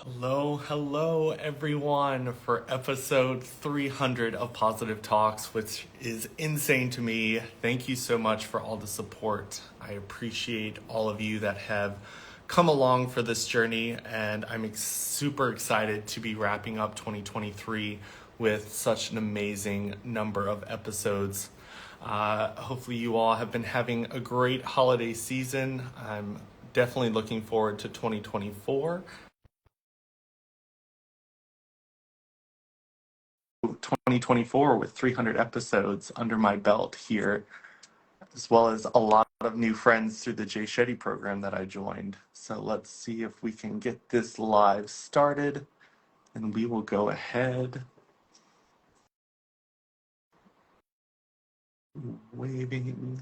Hello, everyone, for episode 300 of Positive Talks, which is insane to me. Thank you so much for all the support. I appreciate all of you that have come along for this journey, and I'm super excited to be wrapping up 2023 with such an amazing number of episodes. Hopefully, you all have been having a great holiday season. I'm definitely looking forward to 2024. 2024 with 300 episodes under my belt here, as well as a lot of new friends through the Jay Shetty program that I joined. So let's see if we can get this live started, and we will go ahead. Waving.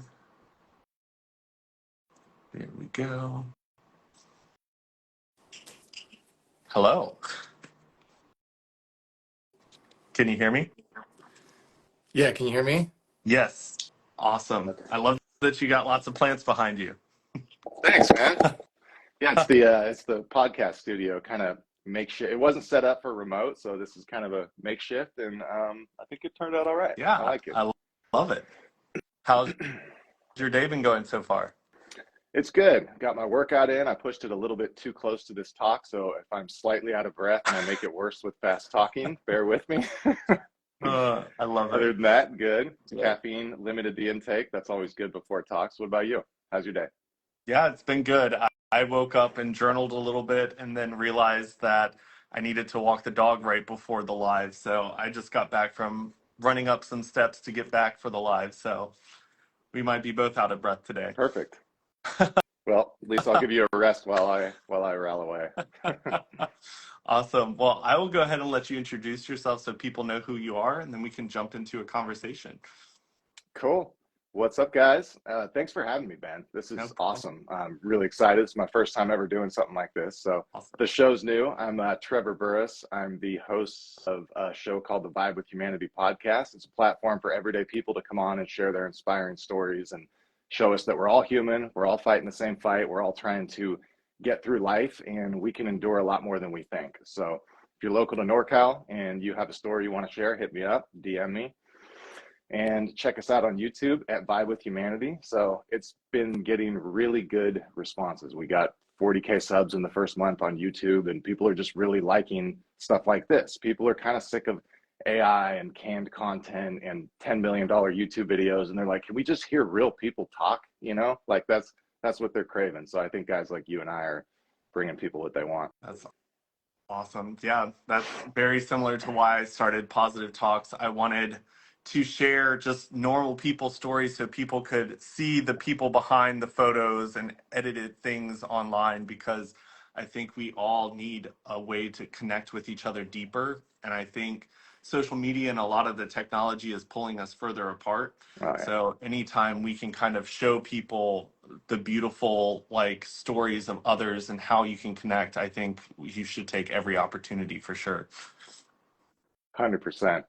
There we go. Hello. Can you hear me? Yeah, can you hear me? Yes. Awesome. I love that you got lots of plants behind you. Thanks, man. Yeah, it's the podcast studio, kind of makeshift. It wasn't set up for remote, so this is kind of a makeshift, and I think it turned out all right. Yeah, I like it. I love it. How's your day been going so far? It's good. Got my workout in. I pushed it a little bit too close to this talk, so if I'm slightly out of breath and I make it worse with fast talking, bear with me. I love it. Other than that, good. Yeah. Caffeine, limited the intake. That's always good before talks. What about you? How's your day? Yeah, it's been good. I woke up and journaled a little bit and then realized that I needed to walk the dog right before the live. So I just got back from running up some steps to get back for the live. So we might be both out of breath today. Perfect. Well, at least I'll give you a rest while I rail away. Awesome. Well, I will go ahead and let you introduce yourself so people know who you are, and then we can jump into a conversation. Cool. What's up, guys? Thanks for having me, Ben. This is awesome. I'm really excited. It's my first time ever doing something like this. So Awesome. the show's new. I'm Trevor Burrus. I'm the host of a show called the Vibe with Humanity podcast. It's a platform for everyday people to come on and share their inspiring stories and show us that we're all human. We're all fighting the same fight. We're all trying to get through life, and we can endure a lot more than we think. So if you're local to NorCal and you have a story you want to share, hit me up, DM me. And check us out on YouTube at Vibe with Humanity. So it's been getting really good responses. We got 40K subs in the first month on YouTube, and people are just really liking stuff like this. People are kind of sick of AI and canned content and $10 million YouTube videos, and they're like, can we just hear real people talk? You know, like that's what they're craving. So I think guys like you and I are bringing people what they want. That's awesome. Yeah, that's very similar to why I started Positive Talks. I wanted to share just normal people stories so people could see the people behind the photos and edited things online, because I think we all need a way to connect with each other deeper. And I think social media and a lot of the technology is pulling us further apart. Oh, yeah. So anytime we can kind of show people the beautiful like stories of others and how you can connect, I think you should take every opportunity for sure. 100%.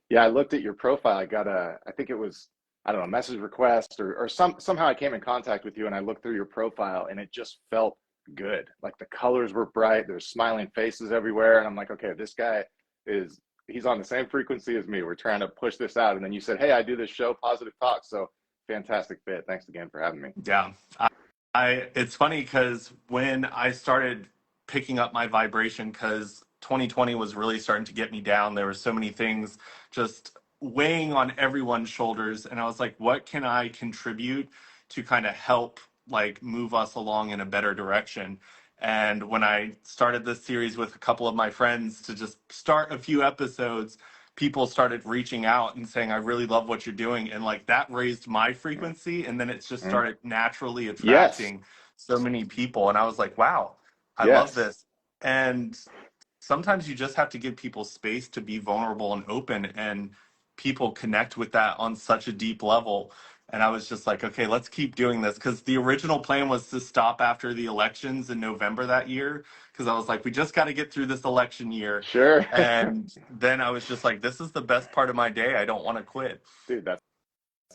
Yeah, I looked at your profile. I think it was, I don't know, message request or somehow I came in contact with you and I looked through your profile and it just felt good. Like the colors were bright, there's smiling faces everywhere. And I'm like, okay, this guy he's on the same frequency as me. We're trying to push this out. And then you said, hey, I do this show, Positive Talk. So fantastic fit. Thanks again for having me. Yeah. It's funny because when I started picking up my vibration, because 2020 was really starting to get me down, there were so many things just weighing on everyone's shoulders. And I was like, what can I contribute to kind of help like move us along in a better direction? And when I started this series with a couple of my friends to just start a few episodes, people started reaching out and saying, I really love what you're doing. And like that raised my frequency. And then it's just started naturally Yes. attracting so many people. And I was like, wow, I love Yes. this. And sometimes you just have to give people space to be vulnerable and open, and people connect with that on such a deep level. And I was just like, okay, let's keep doing this, because the original plan was to stop after the elections in November that year, because I was like, we just got to get through this election year. Sure. And then I was just like, this is the best part of my day. I don't want to quit. Dude, that's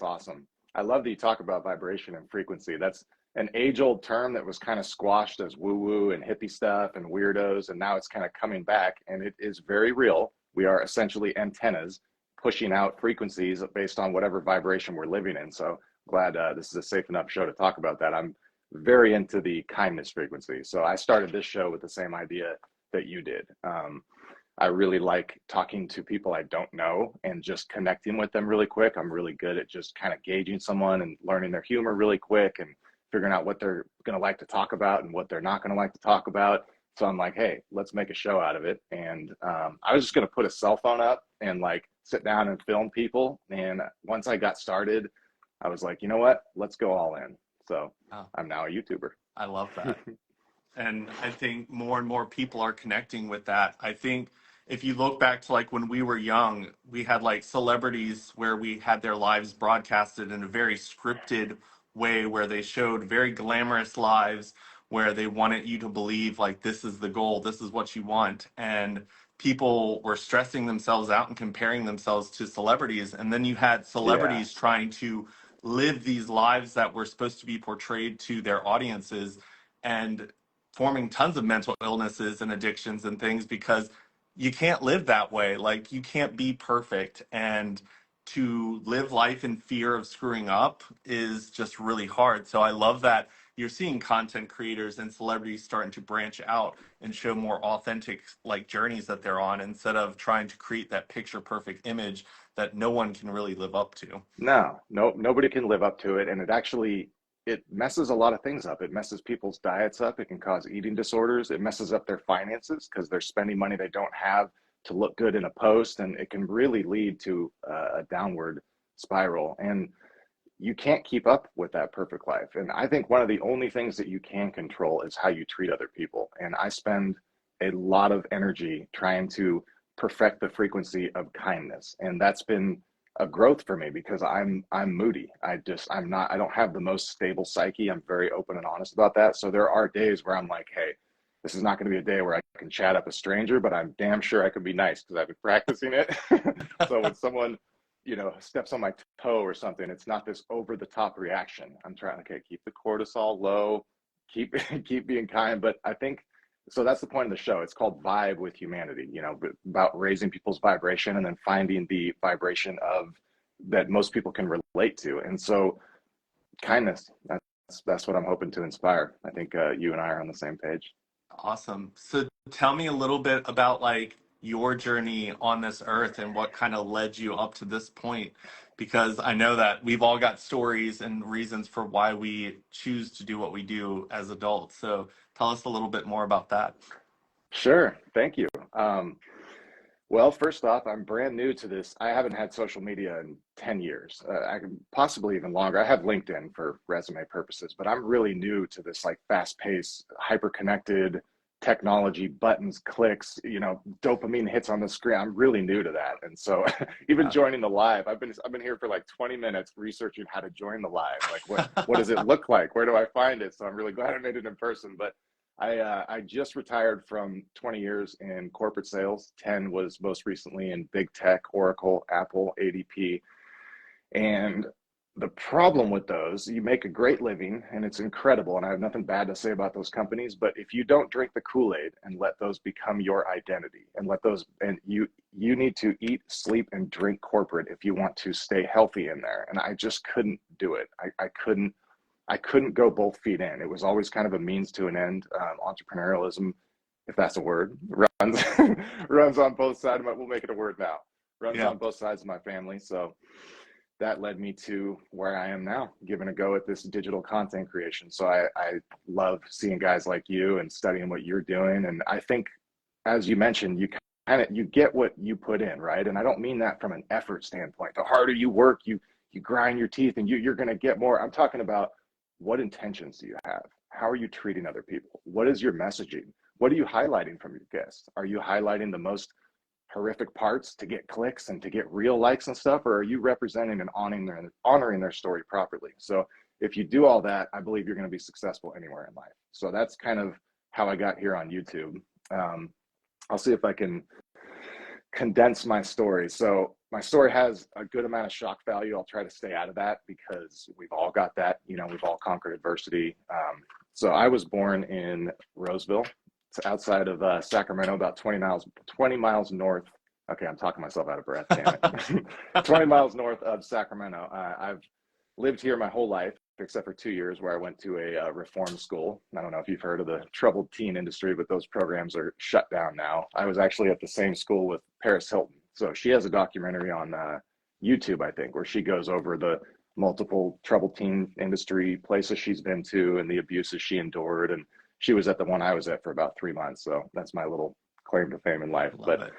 awesome. I love that you talk about vibration and frequency. That's an age-old term that was kind of squashed as woo-woo and hippie stuff and weirdos, and now it's kind of coming back, and it is very real. We are essentially antennas pushing out frequencies based on whatever vibration we're living in. So glad this is a safe enough show to talk about that. I'm very into the kindness frequency. So I started this show with the same idea that you did. I really like talking to people I don't know and just connecting with them really quick. I'm really good at just kind of gauging someone and learning their humor really quick and figuring out what they're going to like to talk about and what they're not going to like to talk about. So I'm like, hey, let's make a show out of it. And I was just going to put a cell phone up and like sit down and film people. And once I got started, I was like, you know what? Let's go all in. So I'm now a YouTuber. I love that. And I think more and more people are connecting with that. I think if you look back to like when we were young, we had like celebrities where we had their lives broadcasted in a very scripted way where they showed very glamorous lives where they wanted you to believe like this is the goal, this is what you want. And people were stressing themselves out and comparing themselves to celebrities. And then you had Yeah. celebrities trying to live these lives that were supposed to be portrayed to their audiences and forming tons of mental illnesses and addictions and things because you can't live that way. Like you can't be perfect. And to live life in fear of screwing up is just really hard. So I love that you're seeing content creators and celebrities starting to branch out and show more authentic like journeys that they're on instead of trying to create that picture perfect image that no one can really live up to. No, nobody can live up to it. And it messes a lot of things up. It messes people's diets up. It can cause eating disorders. It messes up their finances because they're spending money they don't have to look good in a post. And it can really lead to a downward spiral. And you can't keep up with that perfect life. And I think one of the only things that you can control is how you treat other people. And I spend a lot of energy trying to perfect the frequency of kindness. And that's been a growth for me because I'm moody. I don't have the most stable psyche. I'm very open and honest about that. So there are days where I'm like, hey, this is not going to be a day where I can chat up a stranger, but I'm damn sure I can be nice because I've been practicing it. So when someone steps on my toe or something, it's not this over the top reaction. I'm trying, okay, keep the cortisol low, keep keep being kind. But I think so that's the point of the show. It's called Vibe with Humanity, about raising people's vibration and then finding the vibration of that most people can relate to. And so kindness, that's what I'm hoping to inspire. I think you and I are on the same page. Awesome. So tell me a little bit about like your journey on this earth and what kind of led you up to this point, because I know that we've all got stories and reasons for why we choose to do what we do as adults. So tell us a little bit more about that. Sure. Thank you. Well, first off, I'm brand new to this. I haven't had social media in 10 years. I can possibly even longer. I have LinkedIn for resume purposes, but I'm really new to this like fast-paced, hyper-connected technology, buttons, clicks, dopamine hits on the screen. I'm really new to that. And so even Yeah. joining the live, I've been here for like 20 minutes researching how to join the live. Like what does it look like? Where do I find it? So I'm really glad I made it in person. But I just retired from 20 years in corporate sales. 10 was most recently in big tech, Oracle, Apple, ADP. And the problem with those, you make a great living and it's incredible. And I have nothing bad to say about those companies. But if you don't drink the Kool-Aid and let those become your identity and you need to eat, sleep, and drink corporate if you want to stay healthy in there. And I just couldn't do it. I couldn't go both feet in. It was always kind of a means to an end. Entrepreneurialism, if that's a word, runs runs on both sides. We'll make it a word now. Runs Yeah. on both sides of my family. So that led me to where I am now, giving a go at this digital content creation. So I love seeing guys like you and studying what you're doing. And I think, as you mentioned, you get what you put in, right? And I don't mean that from an effort standpoint. The harder you work, you grind your teeth, and you're going to get more. I'm talking about what intentions do you have? How are you treating other people? What is your messaging? What are you highlighting from your guests? Are you highlighting the most horrific parts to get clicks and to get real likes and stuff, or are you representing and honoring their story properly? So if you do all that, I believe you're going to be successful anywhere in life. So that's kind of how I got here on YouTube. I'll see if I can condense my story. So my story has a good amount of shock value. I'll try to stay out of that because we've all got that. You know, we've all conquered adversity. So I was born in Roseville. It's outside of Sacramento, about 20 miles north. Okay, I'm talking myself out of breath. Damn it. 20 miles north of Sacramento. I've lived here my whole life, except for 2 years where I went to a reform school. I don't know if you've heard of the troubled teen industry, but those programs are shut down now. I was actually at the same school with Paris Hilton. So she has a documentary on YouTube, I think, where she goes over the multiple troubled teen industry places she's been to and the abuses she endured. And she was at the one I was at for about 3 months. So that's my little claim to fame in life. Love it.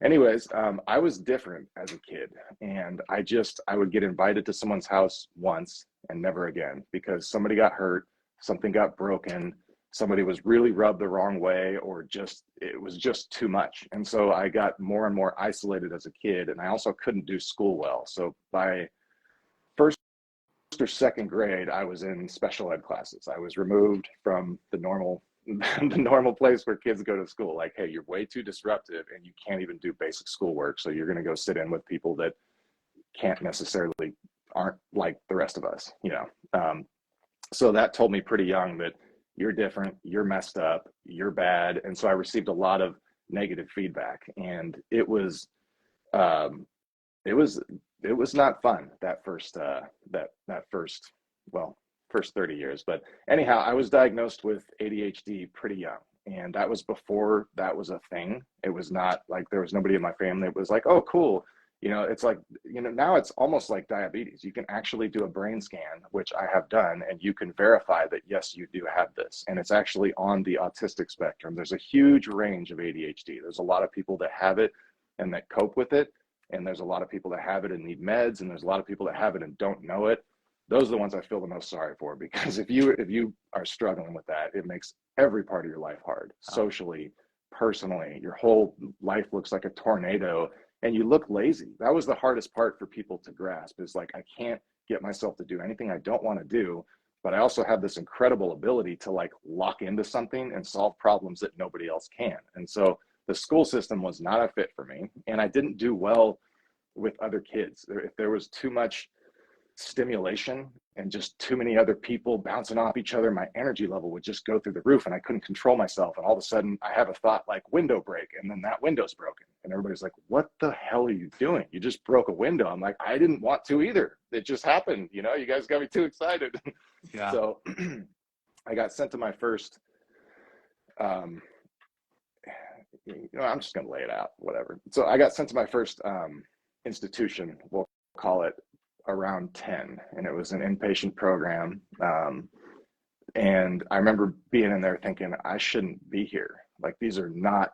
Anyways, I was different as a kid, and I would get invited to someone's house once and never again because somebody got hurt, something got broken, somebody was really rubbed the wrong way, or it was just too much. And so I got more and more isolated as a kid, and I also couldn't do school well. So by first or second grade, I was in special ed classes. I was removed from the normal place where kids go to school. Like, hey, you're way too disruptive and you can't even do basic schoolwork. So you're going to go sit in with people that aren't like the rest of us, you know? So that told me pretty young that you're different, you're messed up, you're bad. And so I received a lot of negative feedback, and it was not fun that first, first 30 years. But anyhow, I was diagnosed with ADHD pretty young. And that was before that was a thing. It was not like there was nobody in my family. It was like, oh, cool. You know, it's like, you know, now it's almost like diabetes. You can actually do a brain scan, which I have done, and you can verify that, yes, you do have this. And it's actually on the autistic spectrum. There's a huge range of ADHD. There's a lot of people that have it and that cope with it. And there's a lot of people that have it and need meds. And there's a lot of people that have it and don't know it. Those are the ones I feel the most sorry for, because if you are struggling with that, it makes every part of your life hard, socially, personally. Your whole life looks like a tornado and you look lazy. That was the hardest part for people to grasp, is like, I can't get myself to do anything I don't want to do, but I also have this incredible ability to like lock into something and solve problems that nobody else can. And so the school system was not a fit for me, and I didn't do well with other kids. If there was too much stimulation and just too many other people bouncing off each other, my energy level would just go through the roof and I couldn't control myself. And all of a sudden I have a thought like window break, and then that window's broken. And everybody's like, what the hell are you doing? You just broke a window. I'm like, I didn't want to either. It just happened. You know, you guys got me too excited. Yeah. So I got sent to my first, I'm just going to lay it out, whatever. So I got sent to my first institution, we'll call it, around 10, and it was an inpatient program. And I remember being in there thinking, I shouldn't be here. Like, these are not,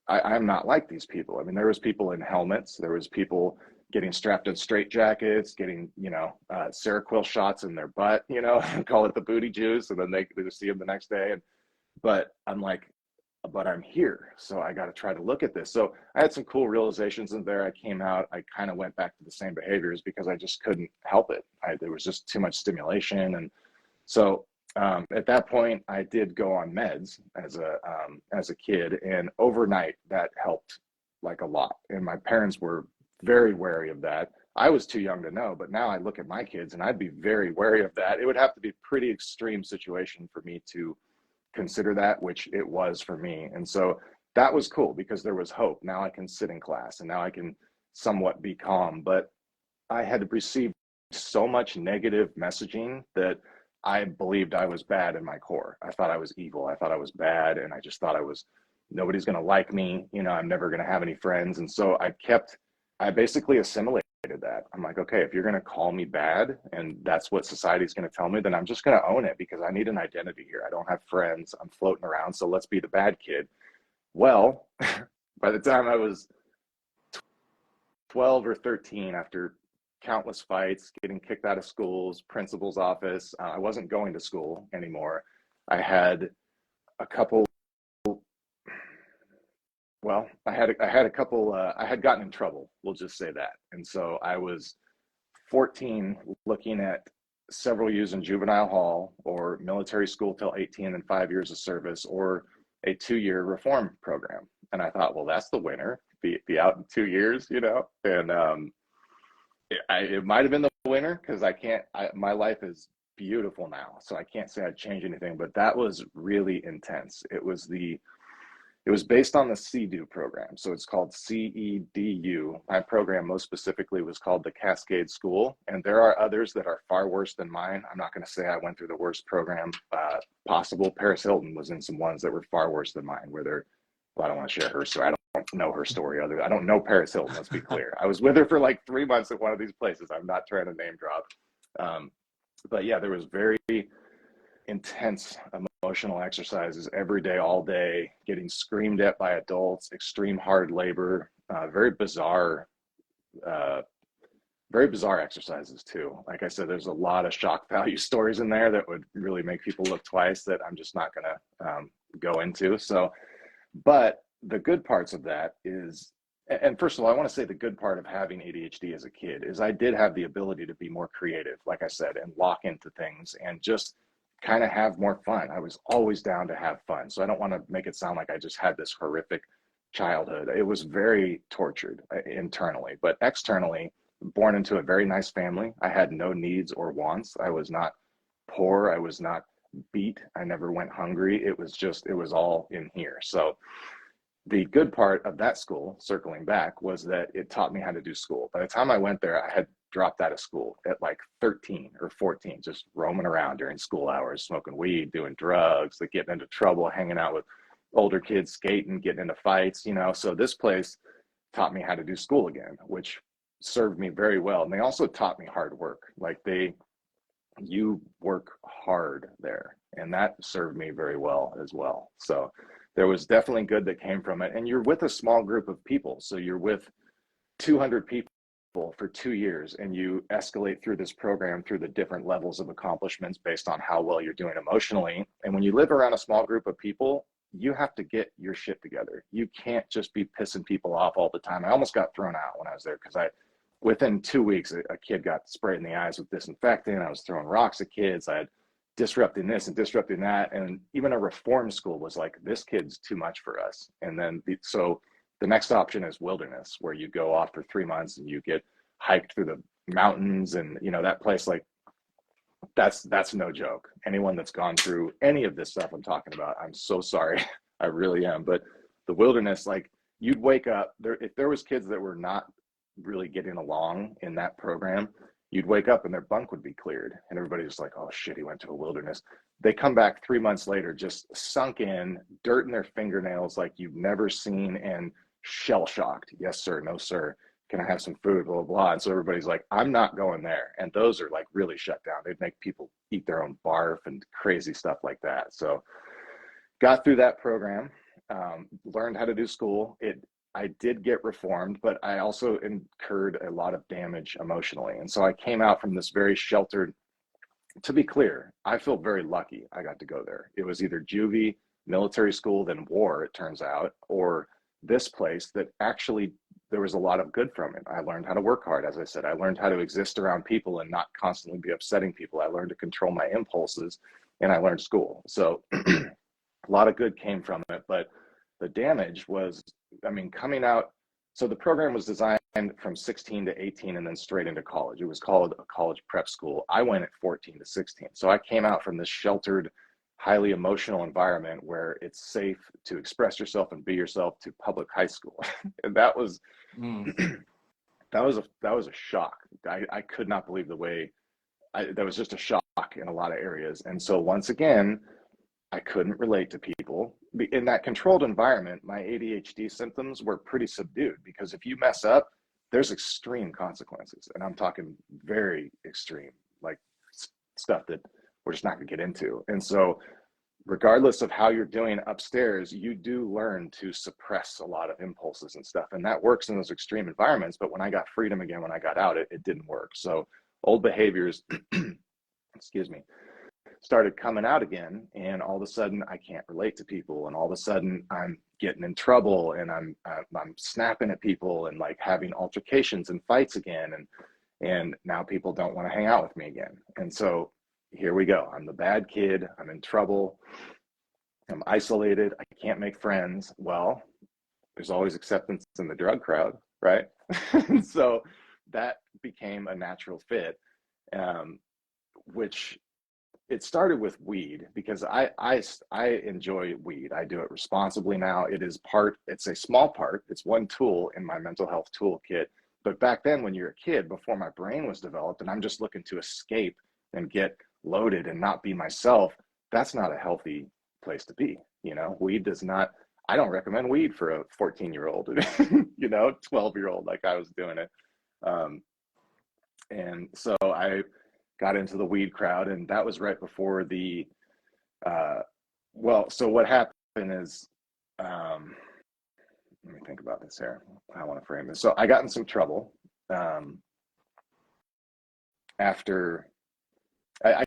I'm not like these people. I mean, there was people in helmets, there was people getting strapped in straitjackets, getting, Seroquel shots in their butt, call it the booty juice. And then they would see them the next day. But I'm like, but I'm here, so I got to try to look at this. So I had some cool realizations in there. I came out, I kind of went back to the same behaviors because I just couldn't help it. There was just too much stimulation. And so at that point, I did go on meds as a kid, and overnight that helped like a lot. And my parents were very wary of that. I was too young to know, but now I look at my kids and I'd be very wary of that. It would have to be a pretty extreme situation for me to consider that, which it was for me. And so that was cool because there was hope. Now I can sit in class and now I can somewhat be calm. But I had received so much negative messaging that I believed I was bad in my core. I thought I was evil. I thought I was bad. And I just thought nobody's going to like me. I'm never going to have any friends. And so I basically assimilated that. I'm like, okay, if you're going to call me bad and that's what society's going to tell me, then I'm just going to own it because I need an identity here. I don't have friends. I'm floating around. So let's be the bad kid. Well, by the time I was 12 or 13, after countless fights, getting kicked out of schools, principal's office, I wasn't going to school anymore. I had a couple, I had gotten in trouble, we'll just say that. And so I was 14 looking at several years in juvenile hall or military school till 18 and 5 years of service, or a 2-year reform program. And I thought, well, that's the winner. Be out in 2 years, and it might have been the winner because my life is beautiful now, so I can't say I'd change anything. But that was really intense. It was based on the CEDU program. So it's called CEDU. My program most specifically was called the Cascade School. And there are others that are far worse than mine. I'm not going to say I went through the worst program possible. Paris Hilton was in some ones that were far worse than mine, well, I don't want to share her story. I don't know her story. I don't know Paris Hilton, let's be clear. I was with her for like 3 months at one of these places. I'm not trying to name drop. But yeah, there was very intense emotional exercises every day, all day, getting screamed at by adults, extreme hard labor, very bizarre exercises too. Like I said, there's a lot of shock value stories in there that would really make people look twice that I'm just not going to go into. So, but the good parts of that is, and first of all, I want to say the good part of having ADHD as a kid is I did have the ability to be more creative, like I said, and lock into things and just kind of have more fun. I was always down to have fun. So I don't want to make it sound like I just had this horrific childhood. It was very tortured internally, but externally, born into a very nice family. I had no needs or wants. I was not poor. I was not beat. I never went hungry. It was all in here. So the good part of that school, circling back, was that it taught me how to do school. By the time I went there, I had dropped out of school at like 13 or 14, just roaming around during school hours, smoking weed, doing drugs, like getting into trouble, hanging out with older kids, skating, getting into fights, So this place taught me how to do school again, which served me very well. And they also taught me hard work. Like you work hard there, and that served me very well as well. So there was definitely good that came from it. And you're with a small group of people. So you're with 200 people for 2 years, and you escalate through this program through the different levels of accomplishments based on how well you're doing emotionally. And when you live around a small group of people, you have to get your shit together. You can't just be pissing people off all the time. I almost got thrown out when I was there because within 2 weeks, a kid got sprayed in the eyes with disinfectant. I was throwing rocks at kids. I had disrupting this and disrupting that. And even a reform school was like, this kid's too much for us. And then, so the next option is wilderness, where you go off for 3 months and you get hiked through the mountains. And, that place, like, that's no joke. Anyone that's gone through any of this stuff I'm talking about, I'm so sorry. I really am. But the wilderness, like, you'd wake up there, if there was kids that were not really getting along in that program, you'd wake up and their bunk would be cleared and everybody's like, oh shit, he went to a wilderness. They come back 3 months later, just sunk in, dirt in their fingernails like you've never seen, and shell shocked. Yes sir, no sir, can I have some food, blah, blah, blah. And so everybody's like, I'm not going there. And those are like really shut down. They'd make people eat their own barf and crazy stuff like that. So got through that program, learned how to do school. I did get reformed, but I also incurred a lot of damage emotionally. And so I came out from this very sheltered, to be clear, I feel very lucky I got to go there. It was either juvie, military school, then war, it turns out, or this place that actually there was a lot of good from it. I learned how to work hard. As I said, I learned how to exist around people and not constantly be upsetting people. I learned to control my impulses, and I learned school. So a lot of good came from it, but the damage was, coming out. So the program was designed from 16 to 18 and then straight into college. It was called a college prep school. I went at 14 to 16. So I came out from this sheltered, highly emotional environment where it's safe to express yourself and be yourself, to public high school. And that was, that was a shock. I could not believe the way that was just a shock in a lot of areas. And so once again, I couldn't relate to people. In that controlled environment, my ADHD symptoms were pretty subdued, because if you mess up, there's extreme consequences. And I'm talking very extreme, like stuff that we're just not gonna get into. And so regardless of how you're doing upstairs, you do learn to suppress a lot of impulses and stuff. And that works in those extreme environments. But when I got freedom again, when I got out, it didn't work. So old behaviors, excuse me, started coming out again, and all of a sudden I can't relate to people, and all of a sudden I'm getting in trouble, and I'm snapping at people and like having altercations and fights again, and now people don't want to hang out with me again. And so here we go. I'm the bad kid. I'm in trouble. I'm isolated. I can't make friends. Well, there's always acceptance in the drug crowd, right? So that became a natural fit, um, which it started with weed because I enjoy weed. I do it responsibly now. It's a small part. It's one tool in my mental health toolkit. But back then, when you're a kid, before my brain was developed, and I'm just looking to escape and get loaded and not be myself, that's not a healthy place to be. Weed does not. I don't recommend weed for a 14-year-old, 12-year-old like I was doing it. Um, and so I got into the weed crowd, and that was right before the so what happened is, let me think about this here. I want to frame this. So I got in some trouble after I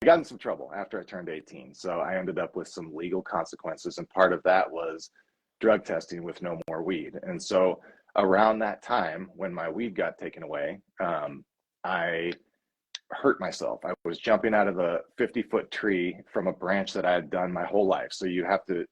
got in some trouble after I turned 18. So I ended up with some legal consequences, and part of that was drug testing with no more weed. And so around that time, when my weed got taken away, I hurt myself. I was jumping out of a 50-foot tree from a branch that I had done my whole life. So you have to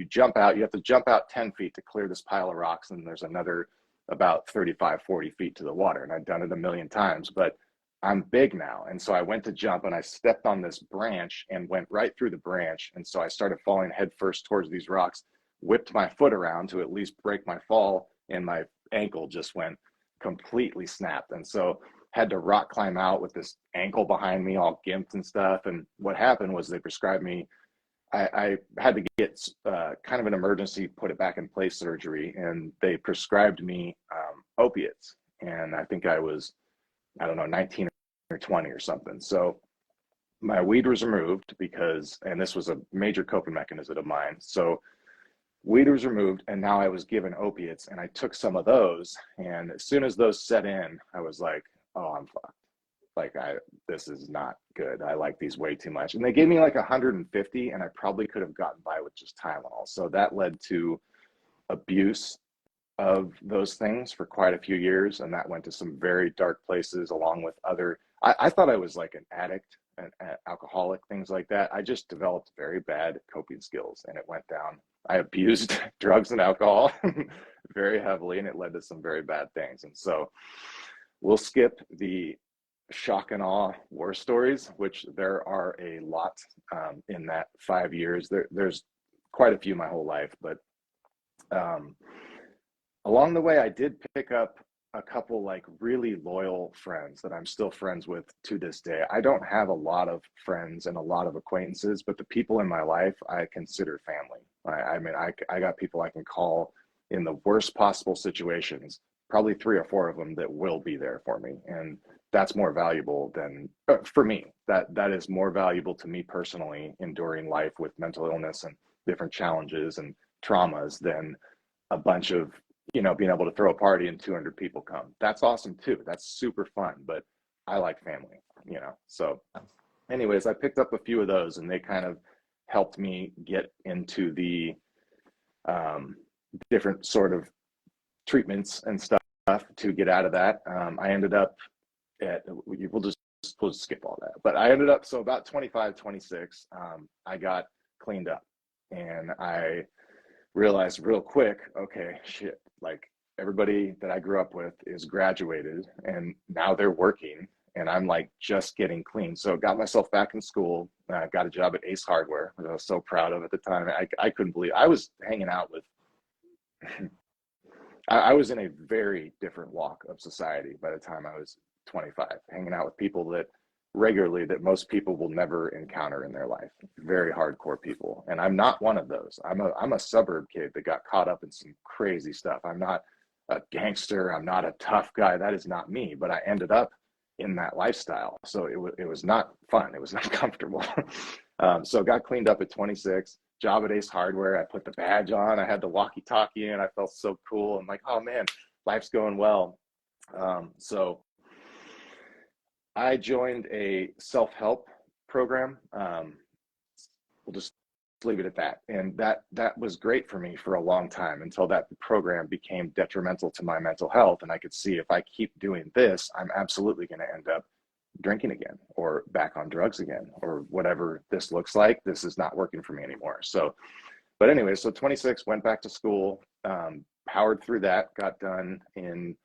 jump out, you have to jump out 10 feet to clear this pile of rocks, and there's another about 35, 40 feet to the water. And I'd done it a million times, but I'm big now. And so I went to jump, and I stepped on this branch and went right through the branch. And so I started falling headfirst towards these rocks, whipped my foot around to at least break my fall, and my ankle just went completely snapped. And so had to rock climb out with this ankle behind me, all gimped and stuff. And what happened was they prescribed me, I had to get kind of an emergency, put it back in place surgery. And they prescribed me opiates. And I think I was, I don't know, 19 or 20 or something. So my weed was removed and this was a major coping mechanism of mine. So weed was removed, and now I was given opiates, and I took some of those. And as soon as those set in, I was like, oh, I'm fucked. Like, this is not good. I like these way too much. And they gave me like 150, and I probably could have gotten by with just Tylenol. So that led to abuse of those things for quite a few years. And that went to some very dark places, along with I thought I was like an addict, an alcoholic, things like that. I just developed very bad coping skills, and it went down. I abused drugs and alcohol very heavily, and it led to some very bad things. And so we'll skip the shock and awe war stories, which there are a lot in that 5 years. There's quite a few my whole life, but along the way, I did pick up a couple like really loyal friends that I'm still friends with to this day. I don't have a lot of friends and a lot of acquaintances, but the people in my life I consider family. I mean, I got people I can call in the worst possible situations, probably 3 or 4 of them that will be there for me. And that's more valuable than, for me, that is more valuable to me personally, enduring life with mental illness and different challenges and traumas, than a bunch of, being able to throw a party and 200 people come. That's awesome too. That's super fun, but I like family, So anyways, I picked up a few of those, and they kind of helped me get into the different sort of treatments and stuff to get out of that. I ended up we'll just skip all that, but I ended up, so about 25, 26, I got cleaned up, and I realized real quick, okay, shit, like everybody that I grew up with is graduated, and now they're working, and I'm like just getting clean. So got myself back in school. Got a job at Ace Hardware, which I was so proud of at the time. I couldn't believe I was hanging out with, I was in a very different walk of society by the time I was 25, hanging out with people that most people will never encounter in their life. Very hardcore people. And I'm not one of those. I'm a suburb kid that got caught up in some crazy stuff. I'm not a gangster. I'm not a tough guy. That is not me, but I ended up in that lifestyle. So it was not fun. It was not comfortable. So got cleaned up at 26, job at Ace Hardware. I put the badge on. I had the walkie-talkie in. I felt so cool. I'm like, oh man, life's going well. So I joined a self-help program. We'll just leave it at that. And that was great for me for a long time, until that program became detrimental to my mental health. And I could see, if I keep doing this, I'm absolutely going to end up drinking again, or back on drugs again, or whatever this looks like. This is not working for me anymore. So, but anyway, so 26, went back to school, powered through that, got done in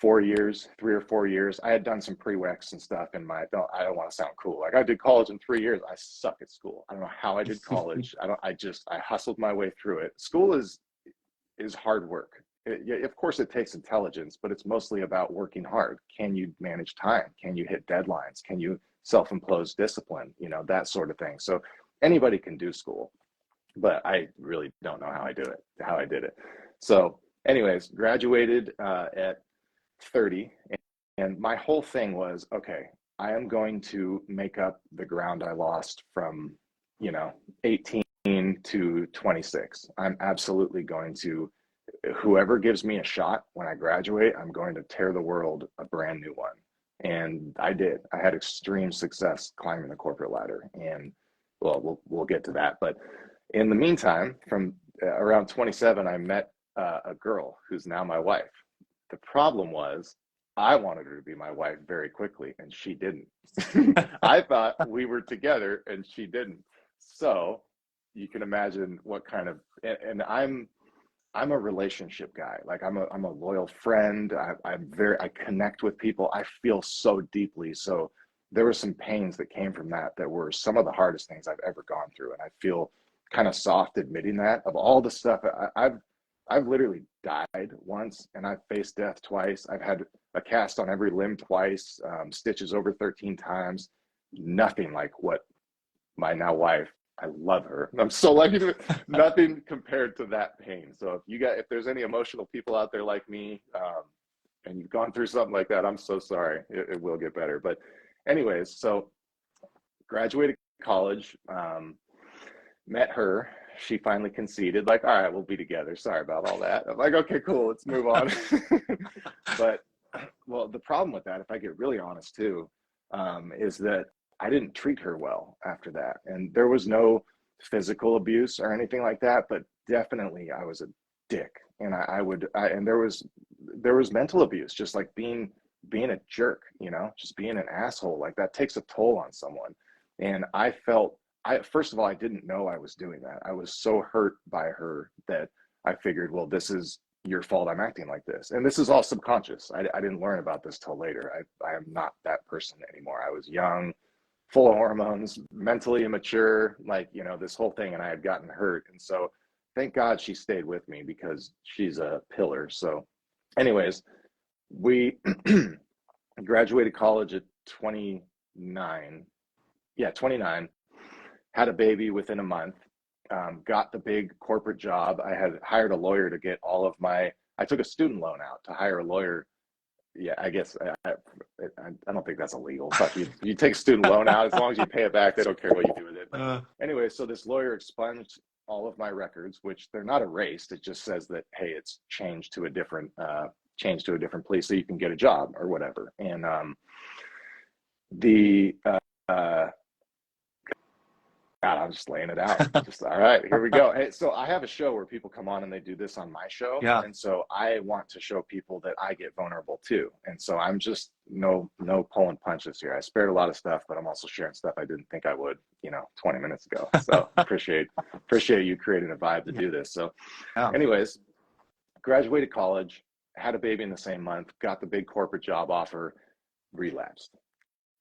4 years, 3 or 4 years. I had done some prereqs and stuff in my, I don't want to sound cool. Like I did college in 3 years. I suck at school. I don't know how I did college. I hustled my way through it. School is hard work. Of course it takes intelligence, but it's mostly about working hard. Can you manage time? Can you hit deadlines? Can you self-impose discipline? You know, that sort of thing. So anybody can do school, but I really don't know how I did it. So anyways, graduated at 30, and my whole thing was, okay, I am going to make up the ground I lost from, 18 to 26. I'm absolutely going to, whoever gives me a shot when I graduate, I'm going to tear the world a brand new one. And I did. I had extreme success climbing the corporate ladder, and well, we'll get to that. But in the meantime, from around 27, I met a girl who's now my wife. The problem was I wanted her to be my wife very quickly, and she didn't. I thought we were together, and she didn't. So you can imagine what kind of, and I'm a relationship guy. Like I'm a loyal friend. I connect with people. I feel so deeply. So there were some pains that came from that were some of the hardest things I've ever gone through. And I feel kind of soft admitting that. Of all the stuff I've literally died once, and I've faced death twice. I've had a cast on every limb twice, stitches over 13 times. Nothing like what my now wife, I love her. I'm so lucky to, nothing compared to that pain. So if there's any emotional people out there like me, and you've gone through something like that, I'm so sorry. It will get better. But anyways, so graduated college, met her. She finally conceded, like, all right, we'll be together. Sorry about all that. I'm like, okay, cool, let's move on. But, well, the problem with that, if I get really honest too, is that I didn't treat her well after that. And there was no physical abuse or anything like that, but definitely I was a dick. And and there was mental abuse, just like being a jerk, just being an asshole. Like that takes a toll on someone. And first of all, I didn't know I was doing that. I was so hurt by her that I figured, well, this is your fault. I'm acting like this. And this is all subconscious. I didn't learn about this till later. I am not that person anymore. I was young, full of hormones, mentally immature, like, this whole thing. And I had gotten hurt. And so thank God she stayed with me, because she's a pillar. So anyways, we graduated college at 29. Yeah, 29. Had a baby within a month, got the big corporate job. I had hired a lawyer to get I took a student loan out to hire a lawyer. Yeah, I guess I don't think that's illegal, but you take a student loan out, as long as you pay it back, they don't care what you do with it. But anyway, so this lawyer expunged all of my records, which they're not erased. It just says that, hey, it's changed to a different place so you can get a job or whatever. And God, I'm just laying it out. Just all right, here we go. Hey, so I have a show where people come on and they do this on my show. Yeah. And so I want to show people that I get vulnerable too. And so I'm just no pulling punches here. I spared a lot of stuff, but I'm also sharing stuff I didn't think I would, 20 minutes ago. So appreciate you creating a vibe to do this. So anyways, graduated college, had a baby in the same month, got the big corporate job offer, relapsed.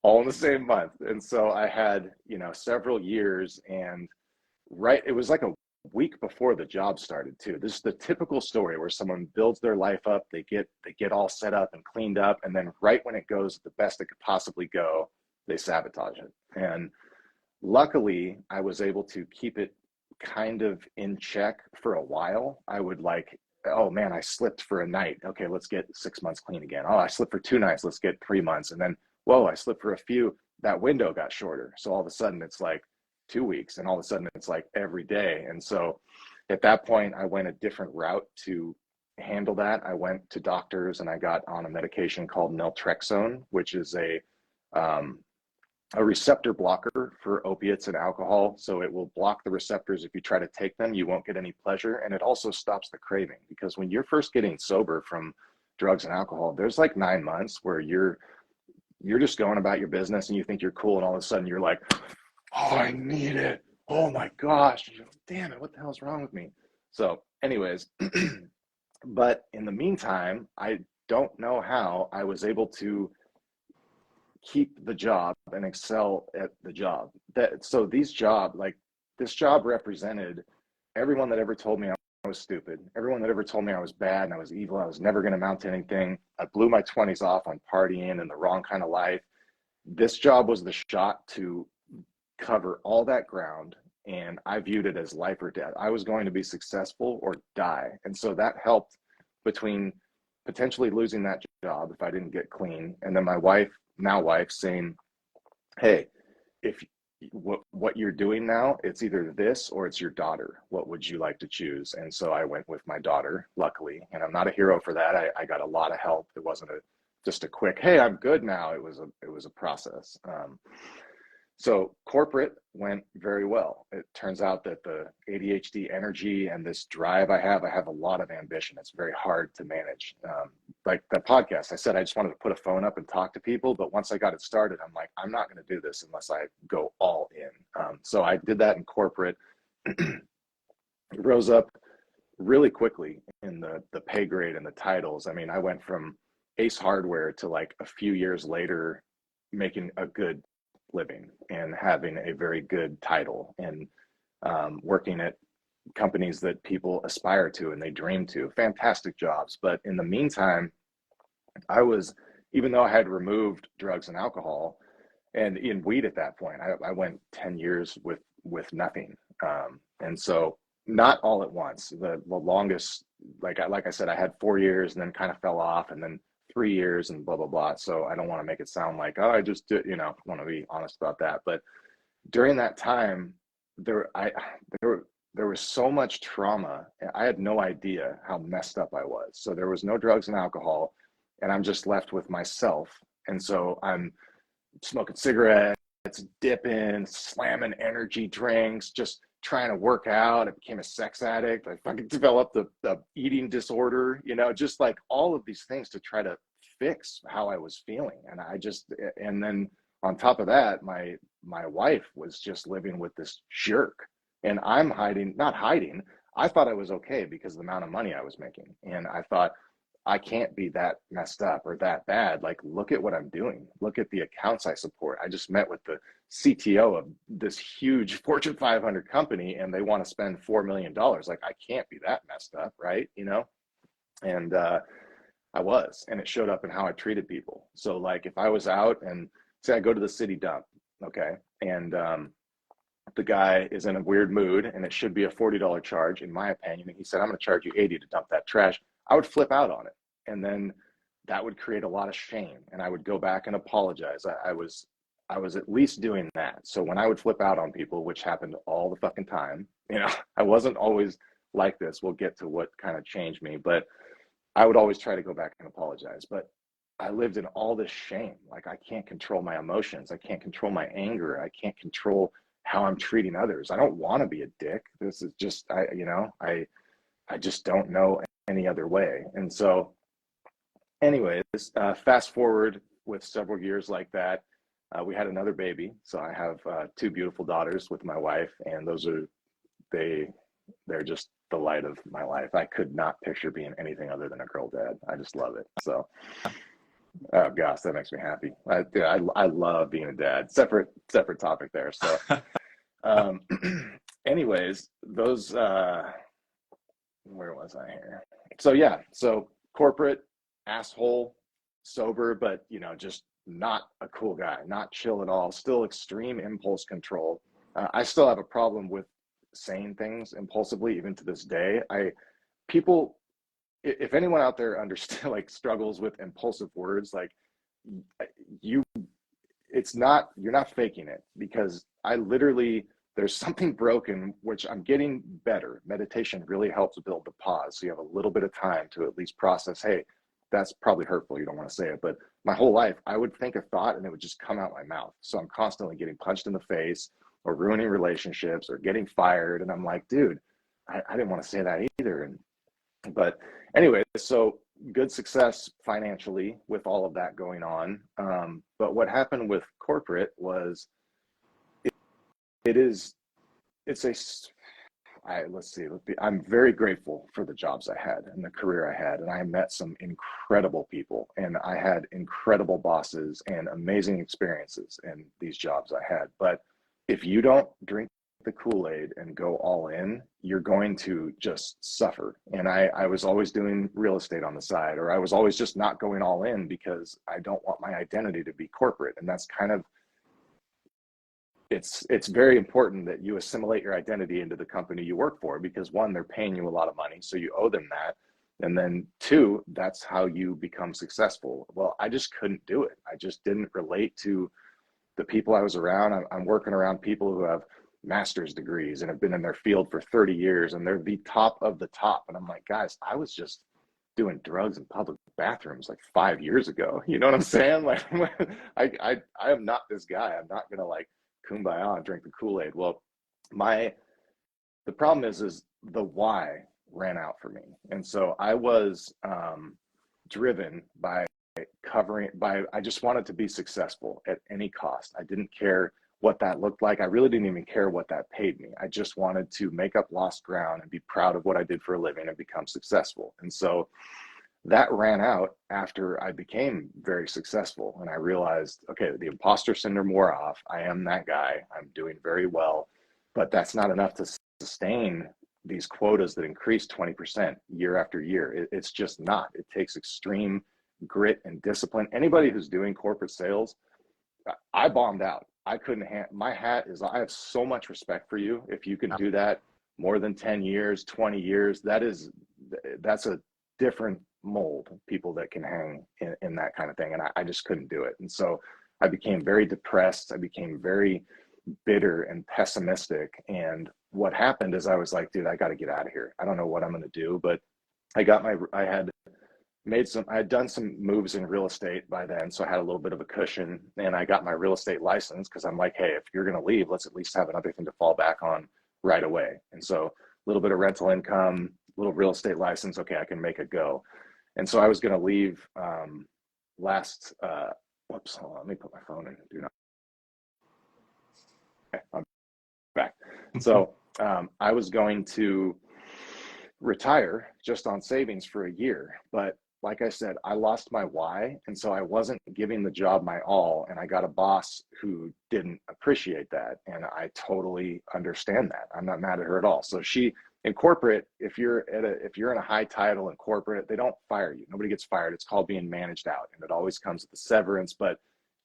All in the same month. And so I had, several years, and it was like a week before the job started too. This is the typical story where someone builds their life up, they get all set up and cleaned up, and then right when it goes the best it could possibly go, they sabotage it. And luckily I was able to keep it kind of in check for a while. I would oh man, I slipped for a night. Okay, let's get 6 months clean again. Oh, I slipped for 2 nights. Let's get 3 months. And then, whoa, I slipped for a few. That window got shorter. So all of a sudden it's like 2 weeks, and all of a sudden it's like every day. And so at that point, I went a different route to handle that. I went to doctors and I got on a medication called naltrexone, which is a receptor blocker for opiates and alcohol. So it will block the receptors. If you try to take them, you won't get any pleasure. And it also stops the craving, because when you're first getting sober from drugs and alcohol, there's like 9 months where you're just going about your business and you think you're cool, and all of a sudden you're like, oh, I need it. Oh my gosh. Damn it, what the hell's wrong with me? So anyways, But in the meantime, I don't know how I was able to keep the job and excel at the job. So this job represented everyone that ever told me I was stupid, everyone that ever told me I was bad and I was evil, I was never going to amount to anything. I blew my 20s off on partying and the wrong kind of life. This job was the shot to cover all that ground, and I viewed it as life or death. I was going to be successful or die. And so that helped between potentially losing that job if I didn't get clean, and then my wife saying, hey, if what you're doing now, it's either this or it's your daughter. What would you like to choose? And so I went with my daughter, luckily, and I'm not a hero for that. I got a lot of help. It wasn't just a quick, hey, I'm good now. It was a process. So corporate went very well. It turns out that the ADHD energy and this drive I have a lot of ambition. It's very hard to manage. Like that podcast, I said I just wanted to put a phone up and talk to people, but once I got it started, I'm like, I'm not going to do this unless I go all in. So I did that in corporate. It rose up really quickly in the pay grade and the titles. I mean, I went from Ace Hardware to like a few years later making a good living and having a very good title and working at companies that people aspire to and they dream to. Fantastic jobs. But in the meantime, I was, even though I had removed drugs and alcohol and in weed at that point, I went 10 years with nothing. And so not all at once. The longest, like I said, I had 4 years and then kind of fell off, and then 3 years and blah blah blah. So I don't want to make it sound like, oh, I just did, want to be honest about that. But during that time, there I there was so much trauma. I had no idea how messed up I was. So there was no drugs and alcohol, and I'm just left with myself. And so I'm smoking cigarettes, dipping, slamming energy drinks, just trying to work out. I became a sex addict. I fucking developed the eating disorder, just like all of these things to try to fix how I was feeling. And then on top of that, my wife was just living with this jerk, and I'm not hiding. I thought I was okay because of the amount of money I was making. And I thought, I can't be that messed up or that bad. Like, look at what I'm doing. Look at the accounts I support. I just met with the CTO of this huge Fortune 500 company, and they want to spend $4 million. Like, I can't be that messed up, right? And I was, and it showed up in how I treated people. So like, if I was out and say I go to the city dump, okay, and the guy is in a weird mood and it should be a $40 charge, in my opinion, and he said, I'm going to charge you 80 to dump that trash, I would flip out on it. And then that would create a lot of shame, and I would go back and apologize. I was at least doing that. So when I would flip out on people, which happened all the fucking time, I wasn't always like this. We'll get to what kind of changed me, but I would always try to go back and apologize. But I lived in all this shame. Like, I can't control my emotions. I can't control my anger. I can't control how I'm treating others. I don't want to be a dick. This is just, I just don't know any other way. And so anyways, fast forward with several years like that, we had another baby. So I have two beautiful daughters with my wife, and they're just the light of my life. I could not picture being anything other than a girl dad. I just love it. So, oh gosh, that makes me happy. I love being a dad. Separate topic there. So, um, anyways, those where was I here? So yeah, so corporate, asshole, sober, but just not a cool guy, not chill at all. Still extreme impulse control. I still have a problem with saying things impulsively even to this day. People, if anyone out there understand, like, struggles with impulsive words, like, you you're not faking it, because I literally, there's something broken, which I'm getting better. Meditation really helps build the pause, so you have a little bit of time to at least process, hey, that's probably hurtful, you don't want to say it. But my whole life, I would think a thought and it would just come out my mouth. So I'm constantly getting punched in the face or ruining relationships or getting fired, and I'm like, dude, I didn't want to say that either. But anyway, so good success financially with all of that going on. But what happened with corporate was, it's a, let's see. I'm very grateful for the jobs I had and the career I had, and I met some incredible people, and I had incredible bosses and amazing experiences in these jobs I had. But if you don't drink the Kool-Aid and go all in, you're going to just suffer. And I was always doing real estate on the side, or I was always just not going all in because I don't want my identity to be corporate. And that's kind of, it's very important that you assimilate your identity into the company you work for, because one, they're paying you a lot of money, so you owe them that. And then two, that's how you become successful. Well, I just couldn't do it. I just didn't relate to the people I was around. I'm working around people who have master's degrees and have been in their field for 30 years, and they're the top of the top. And I'm like, guys, I was just doing drugs in public bathrooms like 5 years ago. You know what I'm saying? Like, I am not this guy. I'm not gonna like kumbaya and drink the Kool-Aid. Well, the problem is the why ran out for me. And so I was driven by I just wanted to be successful at any cost. I didn't care what that looked like. I really didn't even care what that paid me. I just wanted to make up lost ground and be proud of what I did for a living and become successful. And so that ran out after I became very successful. And I realized, okay, the imposter syndrome wore off. I am that guy. I'm doing very well, but that's not enough to sustain these quotas that increase 20% year after year. It's just not. It takes extreme grit and discipline. Anybody who's doing corporate sales, I bombed out. I couldn't my hat is, I have so much respect for you. If you can do that more than 10 years, 20 years, that's a different mold, people that can hang in that kind of thing. And I just couldn't do it. And so I became very depressed. I became very bitter and pessimistic. And what happened is I was like, dude, I got to get out of here. I don't know what I'm going to do, but I had done some moves in real estate by then. So I had a little bit of a cushion, and I got my real estate license because I'm like, hey, if you're going to leave, let's at least have another thing to fall back on right away. And so a little bit of rental income, little real estate license. Okay, I can make a go. And so I was going to leave whoops, hold on, let me put my phone in. Do not. Okay, I'm back. So I was going to retire just on savings for a year. But like I said, I lost my why. And so I wasn't giving the job my all. And I got a boss who didn't appreciate that. And I totally understand that. I'm not mad at her at all. So in corporate, if you're in a high title in corporate, they don't fire you. Nobody gets fired. It's called being managed out. And it always comes with the severance. But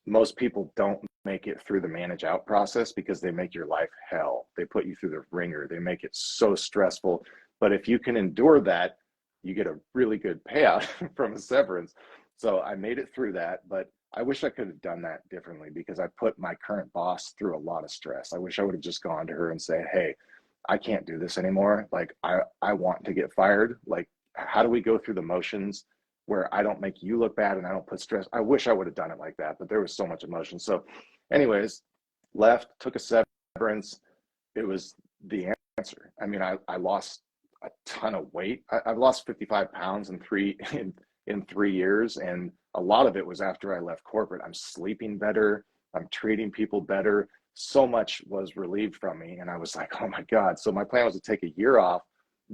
most people don't make it through the manage out process because they make your life hell. They put you through the ringer. They make it so stressful. But if you can endure that, you get a really good payout from a severance. So I made it through that, but I wish I could have done that differently because I put my current boss through a lot of stress. I wish I would have just gone to her and said, hey, I can't do this anymore. Like, I want to get fired. Like, how do we go through the motions where I don't make you look bad and I don't put stress? I wish I would have done it like that, but there was so much emotion. So anyways, left, took a severance. It was the answer. I mean, I lost a ton of weight. I've lost 55 pounds in 3 years. And a lot of it was after I left corporate. I'm sleeping better. I'm treating people better. So much was relieved from me. And I was like, oh my God. So my plan was to take a year off,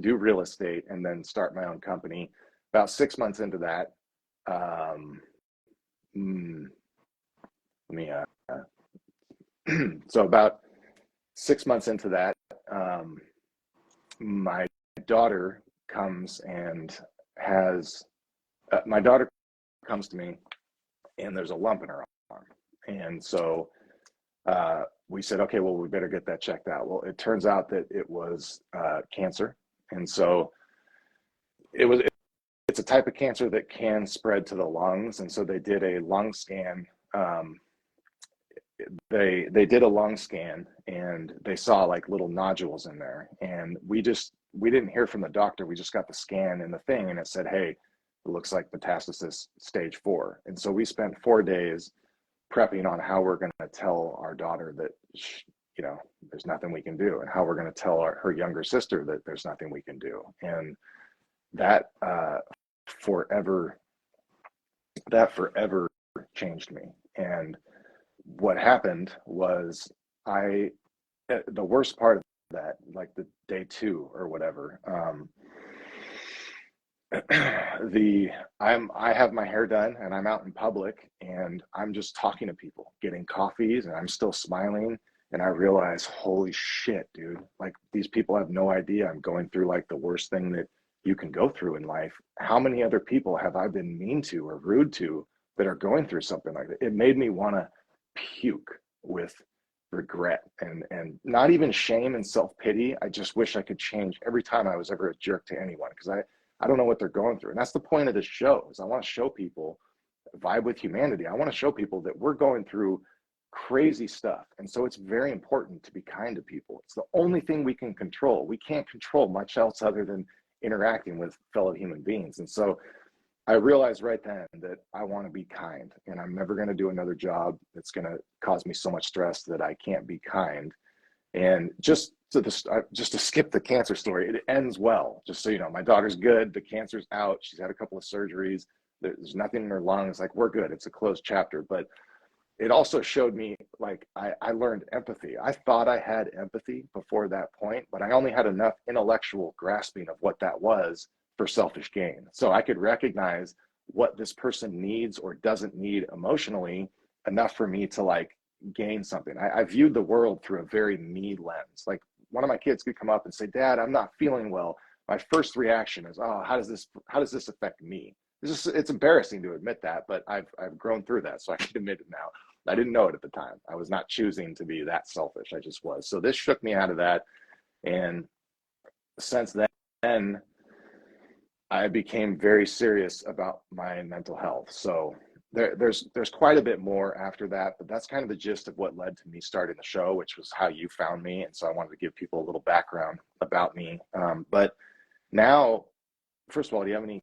do real estate, and then start my own company. About 6 months into that, so about 6 months into that, my daughter comes to me, and there's a lump in her arm. And so we said, okay, well, we better get that checked out. Well, it turns out that it was cancer. And so it's a type of cancer that can spread to the lungs. And so they did a lung scan. They did a lung scan, and they saw like little nodules in there. And we didn't hear from the doctor. We just got the scan and the thing, and it said, hey, it looks like metastasis stage 4. And so we spent 4 days prepping on how we're going to tell our daughter that, there's nothing we can do, and how we're going to tell her younger sister that there's nothing we can do. And that forever changed me. And what happened was the worst part of that, like the day 2 or whatever. I have my hair done and I'm out in public and I'm just talking to people, getting coffees, and I'm still smiling. And I realize, holy shit, dude, like these people have no idea I'm going through like the worst thing that you can go through in life. How many other people have I been mean to or rude to that are going through something like that? It made me want to puke with regret and not even shame and self-pity. I just wish I could change every time I was ever a jerk to anyone, because I don't know what they're going through. And that's the point of this show, is I want to show people, Vibe with Humanity. I want to show people that we're going through crazy stuff. And so it's very important to be kind to people. It's the only thing we can control. We can't control much else other than interacting with fellow human beings. And so I realized right then that I want to be kind, and I'm never going to do another job that's going to cause me so much stress that I can't be kind. And just to skip the cancer story, it ends well. Just so you know, my daughter's good. The cancer's out. She's had a couple of surgeries. There's nothing in her lungs. Like, we're good. It's a closed chapter. But it also showed me, like, I learned empathy. I thought I had empathy before that point, but I only had enough intellectual grasping of what that was for selfish gain. So I could recognize what this person needs or doesn't need emotionally, enough for me to like gain something. I viewed the world through a very me lens. Like, one of my kids could come up and say, Dad, I'm not feeling well. My first reaction is, oh, how does this affect me? It's embarrassing to admit that, but I've grown through that, so I can admit it now. I didn't know it at the time. I was not choosing to be that selfish. I just was. So this shook me out of that. And since then, I became very serious about my mental health. So there's quite a bit more after that, but that's kind of the gist of what led to me starting the show, which was how you found me. And so I wanted to give people a little background about me. But now, first of all, do you have any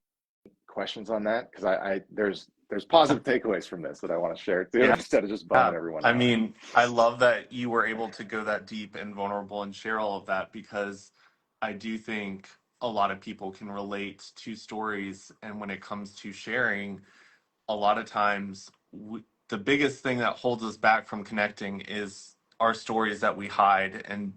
questions on that? Because there's positive takeaways from this that I want to share too, Yeah. instead of just bumming everyone I out. mean, I love that you were able to go that deep and vulnerable and share all of that, because I do think a lot of people can relate to stories. And when it comes to sharing, a lot of times the biggest thing that holds us back from connecting is our stories that we hide and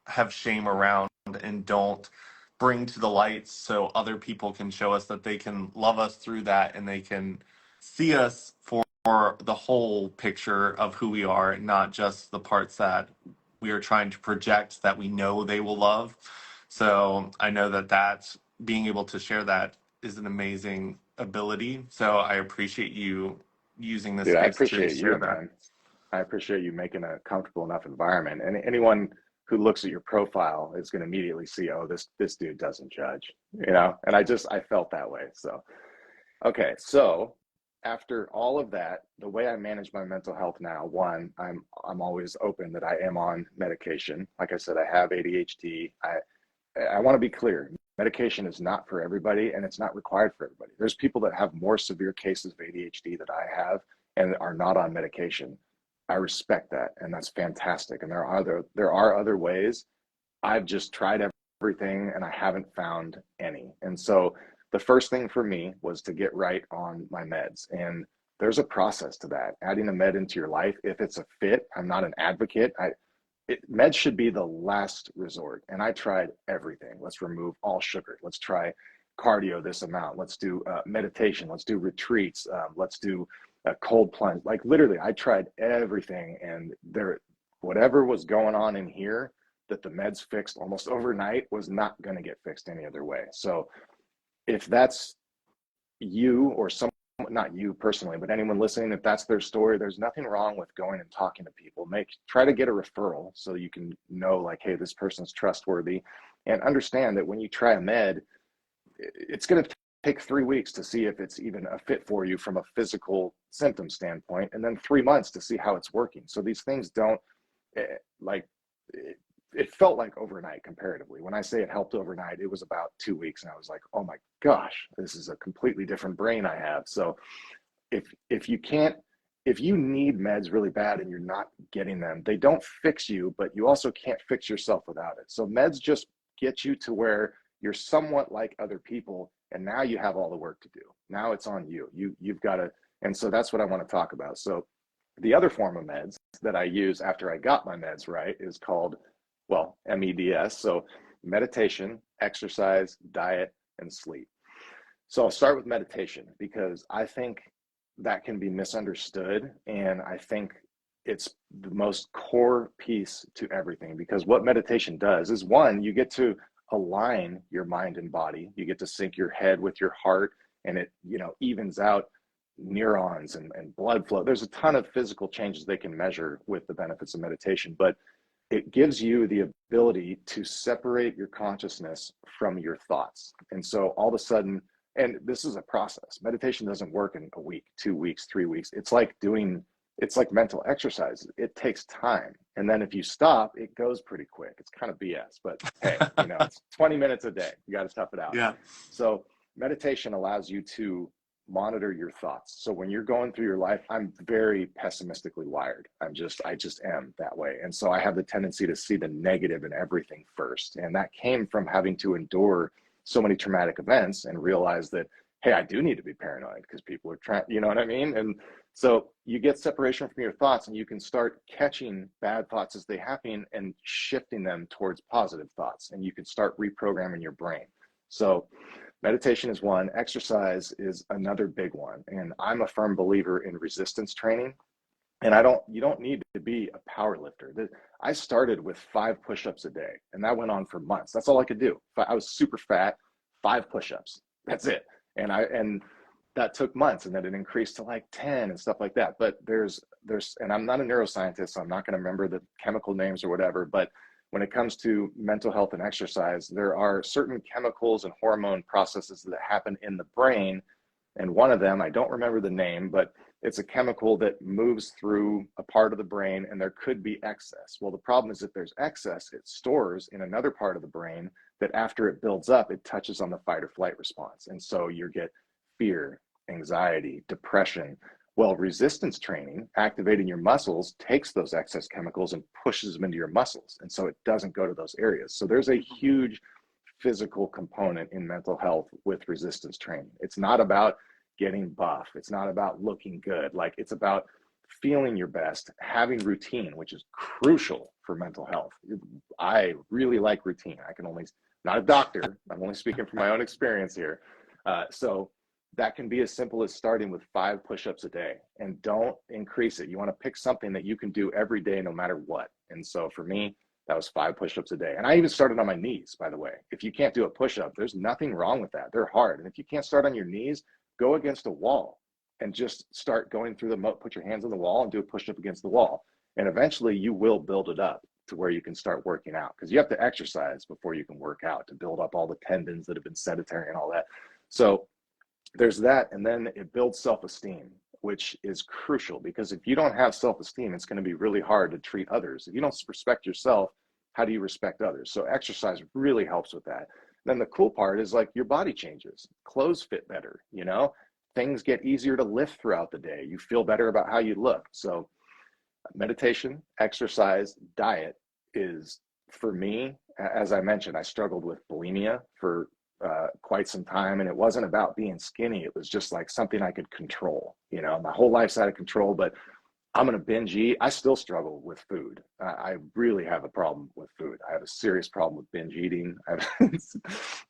have shame around and don't bring to the light, so other people can show us that they can love us through that, and they can see us for the whole picture of who we are, not just the parts that we are trying to project that we know they will love. So I know that that's being able to share that is an amazing ability. So I appreciate you using this Dude, I space to appreciate you, share that. man. I appreciate you making a comfortable enough environment. And anyone who looks at your profile is going to immediately see, oh, this dude doesn't judge, you know? And I felt that way. So, okay. So after all of that, the way I manage my mental health now, one, I'm always open that I am on medication. Like I said, I have ADHD. I want to be clear. Medication is not for everybody, and it's not required for everybody. There's people that have more severe cases of ADHD that I have and are not on medication. I respect that, and that's fantastic. And there are other ways. I've just tried everything, and I haven't found any. And so the first thing for me was to get right on my meds. And there's a process to that. Adding a med into your life, if it's a fit, I'm not an advocate. Meds should be the last resort. And I tried everything. Let's remove all sugar. Let's try cardio this amount. Let's do meditation. Let's do retreats. Let's do a cold plunge. Like, literally, I tried everything, and whatever was going on in here that the meds fixed almost overnight was not going to get fixed any other way. So if that's you, or some, not you personally, but anyone listening, if that's their story, there's nothing wrong with going and talking to people. Try to get a referral so you can know, like, hey, this person's trustworthy, and understand that when you try a med, it's going to take 3 weeks to see if it's even a fit for you from a physical symptom standpoint, and then 3 months to see how it's working. So these things don't, like, it felt like overnight comparatively. When I say it helped overnight, it was about 2 weeks, and I was like, oh my gosh, this is a completely different brain I have. So if you need meds really bad and you're not getting them, they don't fix you, but you also can't fix yourself without it. So meds just get you to where you're somewhat like other people, and now you have all the work to do. Now it's on you. You've got to, and so that's what I want to talk about. So the other form of meds that I use after I got my meds right is called well, MEDS. So meditation, exercise, diet, and sleep. So I'll start with meditation because I think that can be misunderstood. And I think it's the most core piece to everything, because what meditation does is, one, you get to align your mind and body. You get to sync your head with your heart, and it, evens out neurons and blood flow. There's a ton of physical changes they can measure with the benefits of meditation, but it gives you the ability to separate your consciousness from your thoughts. And so all of a sudden, and this is a process. Meditation doesn't work in a week, 2 weeks, 3 weeks. It's like mental exercise. It takes time. And then if you stop, it goes pretty quick. It's kind of BS, but hey, it's 20 minutes a day. You got to tough it out. Yeah. So meditation allows you to monitor your thoughts. So when you're going through your life, I'm very pessimistically wired. I just am that way. And so I have the tendency to see the negative in everything first. And that came from having to endure so many traumatic events and realize that, hey, I do need to be paranoid because people are trying, you know what I mean? And so you get separation from your thoughts, and you can start catching bad thoughts as they happen and shifting them towards positive thoughts. And you can start reprogramming your brain. So meditation is one, exercise is another big one. And I'm a firm believer in resistance training. And you don't need to be a power lifter. I started with 5 push-ups a day, and that went on for months. That's all I could do. I was super fat, 5 push-ups. That's it. And that took months, and then it increased to like 10 and stuff like that. But there's, and I'm not a neuroscientist, so I'm not going to remember the chemical names or whatever, but when it comes to mental health and exercise, there are certain chemicals and hormone processes that happen in the brain. And one of them, I don't remember the name, but it's a chemical that moves through a part of the brain, and there could be excess. Well, the problem is if there's excess, it stores in another part of the brain that after it builds up, it touches on the fight or flight response. And so you get fear, anxiety, depression. Well, resistance training, activating your muscles, takes those excess chemicals and pushes them into your muscles. And so it doesn't go to those areas. So there's a huge physical component in mental health with resistance training. It's not about getting buff. It's not about looking good. Like, it's about feeling your best, having routine, which is crucial for mental health. I really like routine. Not a doctor, I'm only speaking from my own experience here. So that can be as simple as starting with 5 push-ups a day, and don't increase it. You want to pick something that you can do every day, no matter what. And so for me, that was 5 push-ups a day. And I even started on my knees, by the way. If you can't do a push-up, there's nothing wrong with that. They're hard. And if you can't start on your knees, go against a wall and just start going through put your hands on the wall and do a push-up against the wall. And eventually you will build it up to where you can start working out, because you have to exercise before you can work out, to build up all the tendons that have been sedentary and all that. So there's that. And then it builds self-esteem, which is crucial, because if you don't have self-esteem, it's going to be really hard to treat others. If you don't respect yourself, how do you respect others? So exercise really helps with that. Then the cool part is, like, your body changes, clothes fit better, things get easier to lift throughout the day. You feel better about how you look. So meditation, exercise, diet is, for me, as I mentioned, I struggled with bulimia for quite some time, and it wasn't about being skinny. It was just like something I could control. My whole life's out of control, but I'm going to binge eat. I still struggle with food. I really have a problem with food. I have a serious problem with binge eating. It's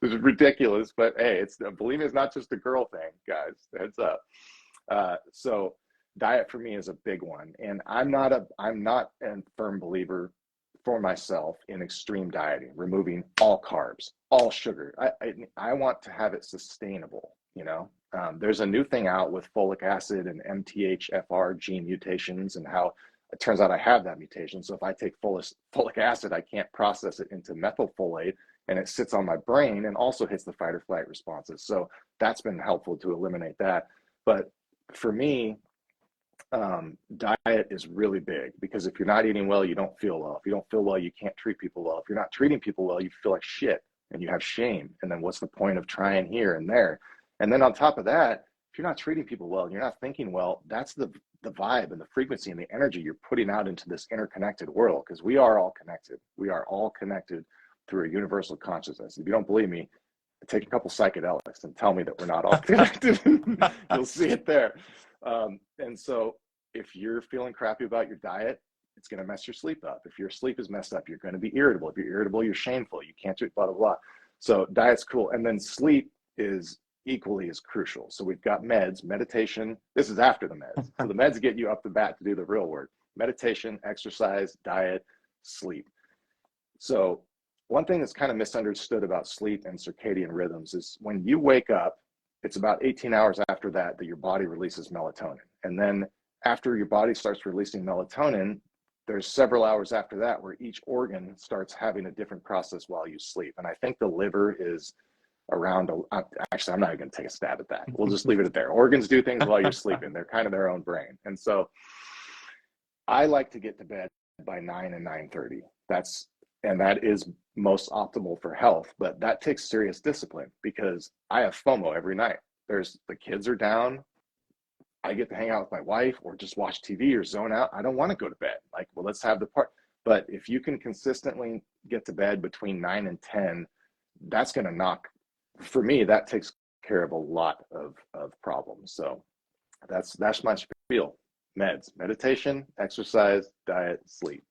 ridiculous, but hey, bulimia is not just a girl thing, guys. Heads up. So diet for me is a big one, and I'm not a firm believer for myself in extreme dieting, removing all carbs, all sugar. I want to have it sustainable. There's a new thing out with folic acid and MTHFR gene mutations, and how it turns out I have that mutation. So if I take folic acid, I can't process it into methylfolate, and it sits on my brain and also hits the fight or flight responses. So that's been helpful to eliminate that. But for me, diet is really big, because if you're not eating well, you don't feel well. If you don't feel well, you can't treat people well. If you're not treating people well, you feel like shit and you have shame. And then what's the point of trying here and there? And then on top of that, if you're not treating people well and you're not thinking well, that's the vibe and the frequency and the energy you're putting out into this interconnected world, because we are all connected. We are all connected through a universal consciousness. If you don't believe me, take a couple psychedelics and tell me that we're not all connected. You'll see it there. And so if you're feeling crappy about your diet, it's going to mess your sleep up. If your sleep is messed up, you're going to be irritable. If you're irritable, you're shameful. You can't do it, blah, blah, blah. So diet's cool. And then sleep is equally as crucial. So we've got meds, meditation. This is after the meds. So the meds get you up the bat to do the real work. Meditation, exercise, diet, sleep. So one thing that's kind of misunderstood about sleep and circadian rhythms is when you wake up, it's about 18 hours after that your body releases melatonin. And then after your body starts releasing melatonin, there's several hours after that where each organ starts having a different process while you sleep. And I think the liver is around, actually, I'm not even going to take a stab at that. We'll just leave it at there. Organs do things while you're sleeping. They're kind of their own brain. And so I like to get to bed by 9 and 9:30. That is most optimal for health, but that takes serious discipline because I have FOMO every night. The kids are down. I get to hang out with my wife or just watch TV or zone out. I don't want to go to bed. Like, well, let's have the part. But if you can consistently get to bed between 9 and 10, that's going to for me, that takes care of a lot of problems. So that's my spiel. Meds, meditation, exercise, diet, sleep.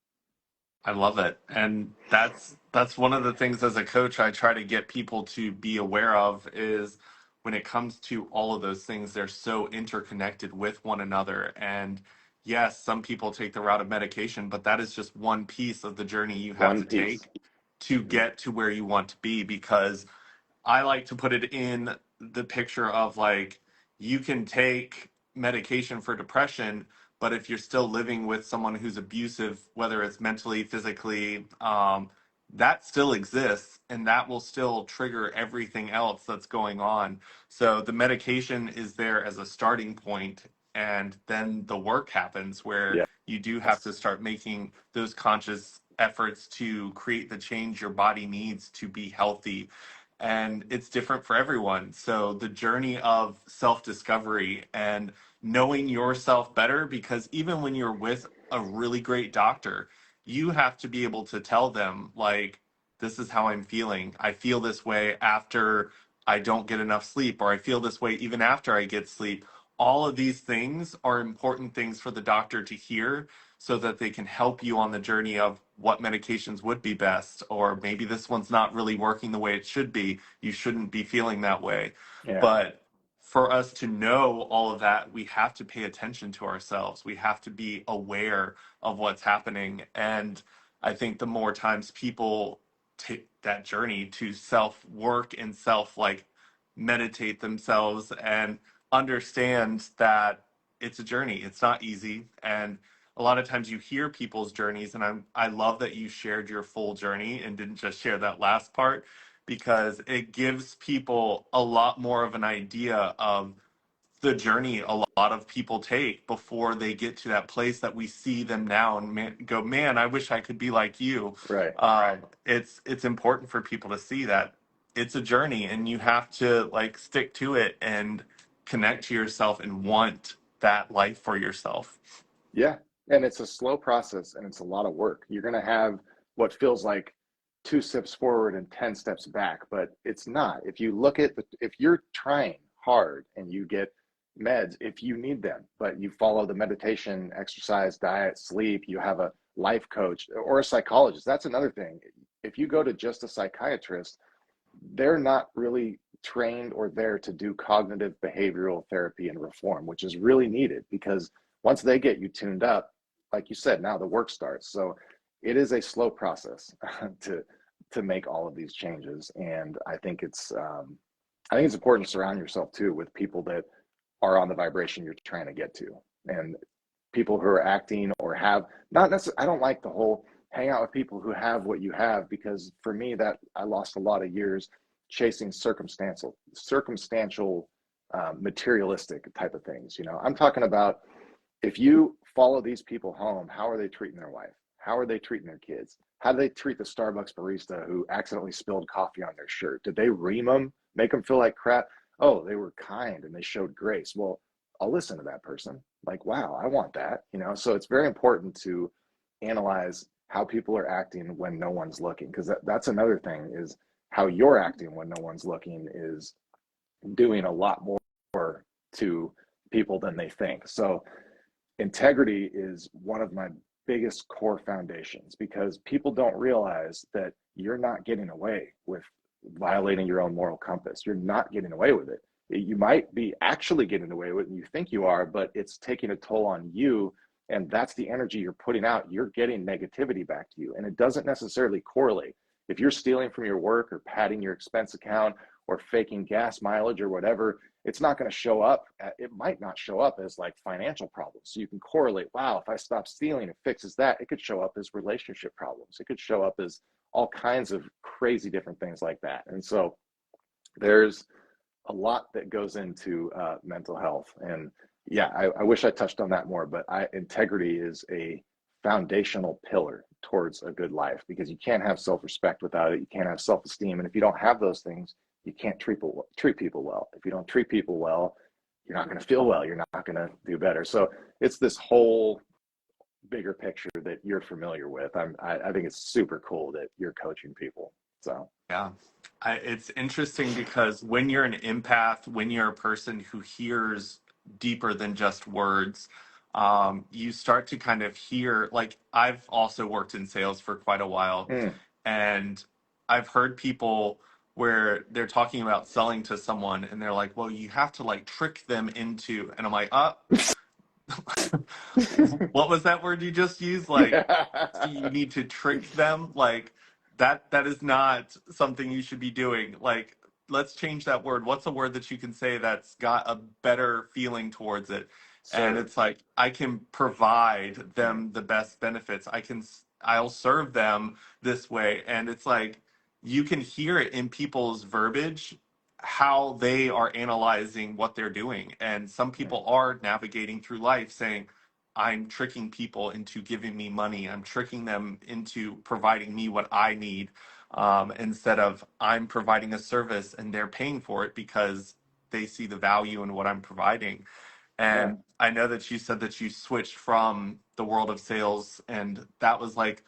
I love it. And that's one of the things as a coach I try to get people to be aware of is when it comes to all of those things, they're so interconnected with one another. And yes, some people take the route of medication, but that is just one piece of the journey you have One to piece. take to get to where you want to be. Because I like to put it in the picture of like you can take medication for depression, but if you're still living with someone who's abusive, whether it's mentally, physically, that still exists and that will still trigger everything else that's going on. So the medication is there as a starting point, and then the work happens where you do have to start making those conscious efforts to create the change your body needs to be healthy, and it's different for everyone. So the journey of self-discovery and knowing yourself better, because even when you're with a really great doctor, you have to be able to tell them like, this is how I'm feeling. I feel this way after I don't get enough sleep, or I feel this way even after I get sleep. All of these things are important things for the doctor to hear so that they can help you on the journey of what medications would be best, or maybe this one's not really working the way it should be. You shouldn't be feeling that way. Yeah. But for us to know all of that, we have to pay attention to ourselves. We have to be aware of what's happening. And I think the more times people take that journey to self work and self like meditate themselves and understand that it's a journey, it's not easy. And a lot of times you hear people's journeys, and I love that you shared your full journey and didn't just share that last part, because it gives people a lot more of an idea of the journey a lot of people take before they get to that place that we see them now and go, man, I wish I could be like you. Right. It's important for people to see that it's a journey and you have to like stick to it and connect to yourself and want that life for yourself. Yeah. And it's a slow process and it's a lot of work. You're going to have what feels like 2 steps forward and 10 steps back, but it's not. If you look at if you're trying hard and you get meds, if you need them, but you follow the meditation, exercise, diet, sleep, you have a life coach or a psychologist. That's another thing. If you go to just a psychiatrist, they're not really trained or there to do cognitive behavioral therapy and reform, which is really needed because once they get you tuned up, like you said, now the work starts. So it is a slow process to make all of these changes. And I think it's important to surround yourself too with people that are on the vibration you're trying to get to, and people who are acting or have not necessarily. I don't like the whole hang out with people who have what you have, because for me that I lost a lot of years chasing circumstantial materialistic type of things. I'm talking about, if you follow these people home, how are they treating their wife? How are they treating their kids? How do they treat the Starbucks barista who accidentally spilled coffee on their shirt? Did they ream them, make them feel like crap? Oh, they were kind and they showed grace. Well, I'll listen to that person. Like, wow, I want that. So it's very important to analyze how people are acting when no one's looking, because that's another thing, is how you're acting when no one's looking is doing a lot more to people than they think. So integrity is one of my biggest core foundations, because people don't realize that you're not getting away with violating your own moral compass. You're not getting away with it. You might be actually getting away with it and you think you are, but it's taking a toll on you. And that's the energy you're putting out. You're getting negativity back to you. And it doesn't necessarily correlate. If you're stealing from your work or padding your expense account or faking gas mileage or whatever, it's not going to show up. It might not show up as like financial problems. So you can correlate, wow, if I stop stealing, it fixes that. It could show up as relationship problems. It could show up as all kinds of crazy different things like that. And so there's a lot that goes into mental health. And yeah, I wish I touched on that more, but integrity is a foundational pillar towards a good life, because you can't have self-respect without it. You can't have self-esteem. And if you don't have those things, you can't treat people well. If you don't treat people well, you're not going to feel well. You're not going to do better. So it's this whole bigger picture that you're familiar with. I think it's super cool that you're coaching people. So Yeah. It's interesting because when you're an empath, when you're a person who hears deeper than just words, you start to kind of hear, like, I've also worked in sales for quite a while, and I've heard people where they're talking about selling to someone and they're like, well, you have to like trick them into, and I'm like, what was that word you just used? Like, so you need to trick them? Like, that is not something you should be doing. Like, let's change that word. What's a word that you can say that's got a better feeling towards it? And serve. it's like, I can provide them the best benefits. I'll serve them this way. And it's like, you can hear it in people's verbiage, how they are analyzing what they're doing. And some people are navigating through life saying, I'm tricking people into giving me money. I'm tricking them into providing me what I need, instead of I'm providing a service and they're paying for it because they see the value in what I'm providing. Yeah. And I know that you said that you switched from the world of sales and that was like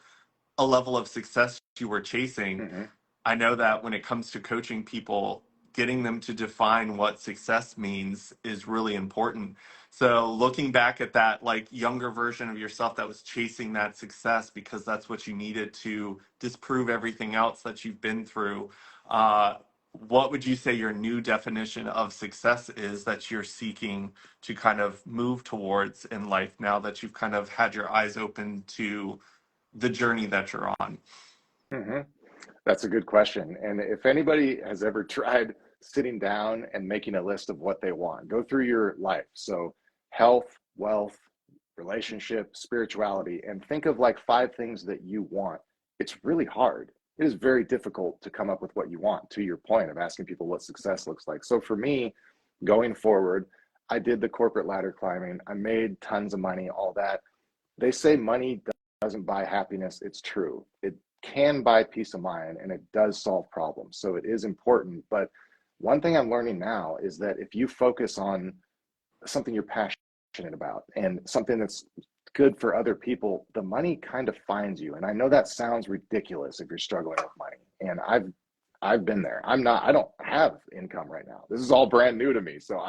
a level of success you were chasing. Mm-hmm. I know that when it comes to coaching people, getting them to define what success means is really important. So looking back at that like younger version of yourself that was chasing that success because that's what you needed to disprove everything else that you've been through, what would you say your new definition of success is that you're seeking to kind of move towards in life now that you've kind of had your eyes open to the journey that you're on? Mm-hmm. That's a good question. And if anybody has ever tried sitting down and making a list of what they want, go through your life. So, health, wealth, relationship, spirituality, and think of like 5 things that you want. It's really hard. It is very difficult to come up with what you want, to your point of asking people what success looks like. So, for me, going forward, I did the corporate ladder climbing. I made tons of money, all that. They say money doesn't buy happiness. It's true. It can buy peace of mind and it does solve problems. So it is important. But one thing I'm learning now is that if you focus on something you're passionate about and something that's good for other people, the money kind of finds you. And I know that sounds ridiculous if you're struggling with money. And I've been there. I don't have income right now. This is all brand new to me. So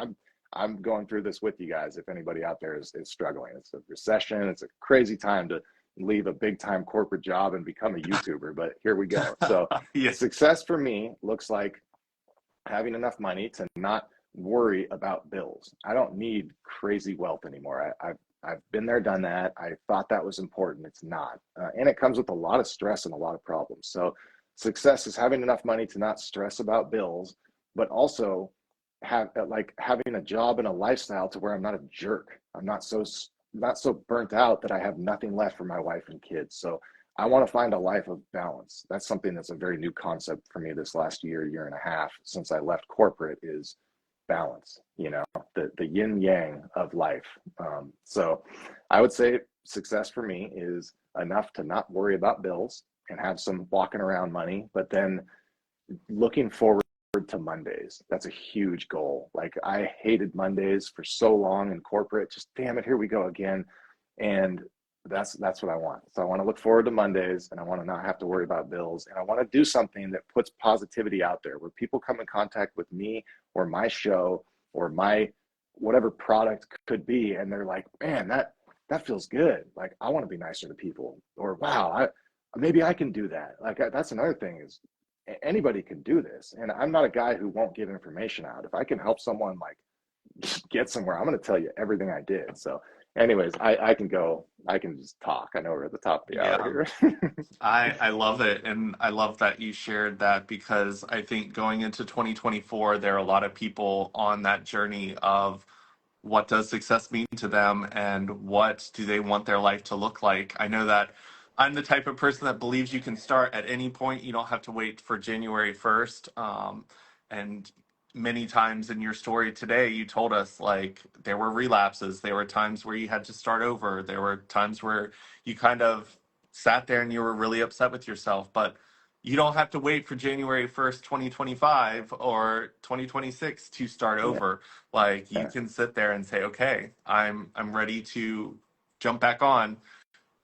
I'm going through this with you guys. If anybody out there is struggling, it's a recession. It's a crazy time to leave a big time corporate job and become a YouTuber, but here we go. So Yeah. success for me looks like having enough money to not worry about bills. I don't need crazy wealth anymore. I've been there, done that. I thought that was important. It's not. And it comes with a lot of stress and a lot of problems. So success is having enough money to not stress about bills, but also having a job and a lifestyle to where I'm not a jerk. I'm not so burnt out that I have nothing left for my wife and kids. So I want to find a life of balance. That's something that's a very new concept for me this last year and a half since I left corporate is balance, the yin yang of life. So I would say success for me is enough to not worry about bills and have some walking around money, but then looking forward to Mondays. That's a huge goal. Like I hated Mondays for so long in corporate. Just damn it, here we go again. And that's what I want. So I want to look forward to Mondays and I want to not have to worry about bills. And I want to do something that puts positivity out there where people come in contact with me or my show or my whatever product could be. And they're like, man, that feels good. Like I want to be nicer to people, or wow, maybe I can do that. Like that's another thing is anybody can do this. And I'm not a guy who won't give information out. If I can help someone like get somewhere, I'm going to tell you everything I did. So anyways, I can go, I can just talk. I know we're at the top of the hour Yeah. here. I love it. And I love that you shared that because I think going into 2024, there are a lot of people on that journey of what does success mean to them and what do they want their life to look like. I know that I'm the type of person that believes you can start at any point. You don't have to wait for January 1st. And many times in your story today, you told us like there were relapses. There were times where you had to start over. There were times where you kind of sat there and you were really upset with yourself. But you don't have to wait for January 1st, 2025 or 2026 to start Yeah, over. Like you yeah. can sit there and say, okay, I'm ready to jump back on,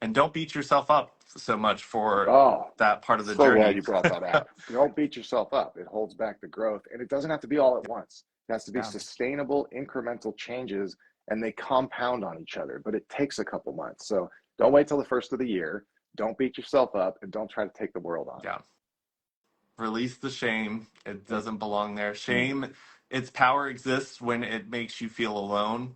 and don't beat yourself up so much for Oh, that part of the so glad journey. you brought that out. Don't beat yourself up. It holds back the growth, and it doesn't have to be all at once. It has to be Yeah. sustainable, incremental changes, and they compound on each other. But it takes a couple months. So don't wait till the first of the year. Don't beat yourself up, and don't try to take the world on. Yeah. Release the shame. It doesn't belong there. Mm, Shame, its power exists when it makes you feel alone.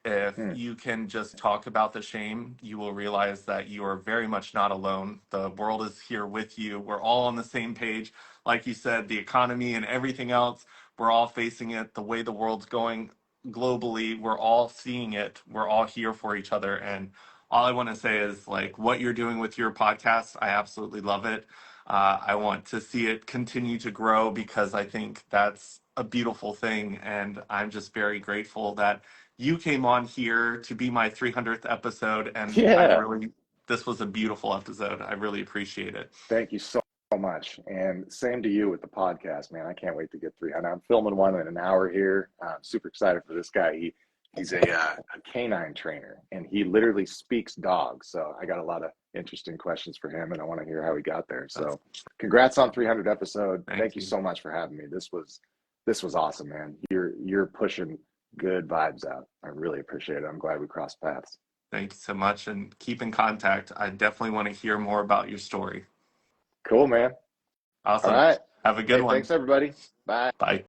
If mm, you can just talk about the shame, you will realize that you are very much not alone. The world is here with you. We're all on the same page. Like you said, the economy and everything else, we're all facing it. The way the world's going globally, we're all seeing it. We're all here for each other. And all I want to say is like what you're doing with your podcast, I absolutely love it. I want to see it continue to grow because I think that's a beautiful thing. And I'm just very grateful that you came on here to be my 300th episode. And yeah. this was a beautiful episode. I really appreciate it. Thank you so much. And same to you with the podcast, man. I can't wait to get 300. I'm filming one in an hour here. I'm super excited for this guy. He's a canine trainer, and he literally speaks dogs. So I got a lot of interesting questions for him, and I want to hear how he got there. That's So congrats on 300 episode. Thank Thank you you. so much for having me. This was awesome, man. You're pushing good vibes out. I really appreciate it. I'm glad we crossed paths. Thank you so much. And keep in contact. I definitely want to hear more about your story. Cool, man. All Awesome. right. Have a good Hey, one. thanks everybody. Bye. Bye.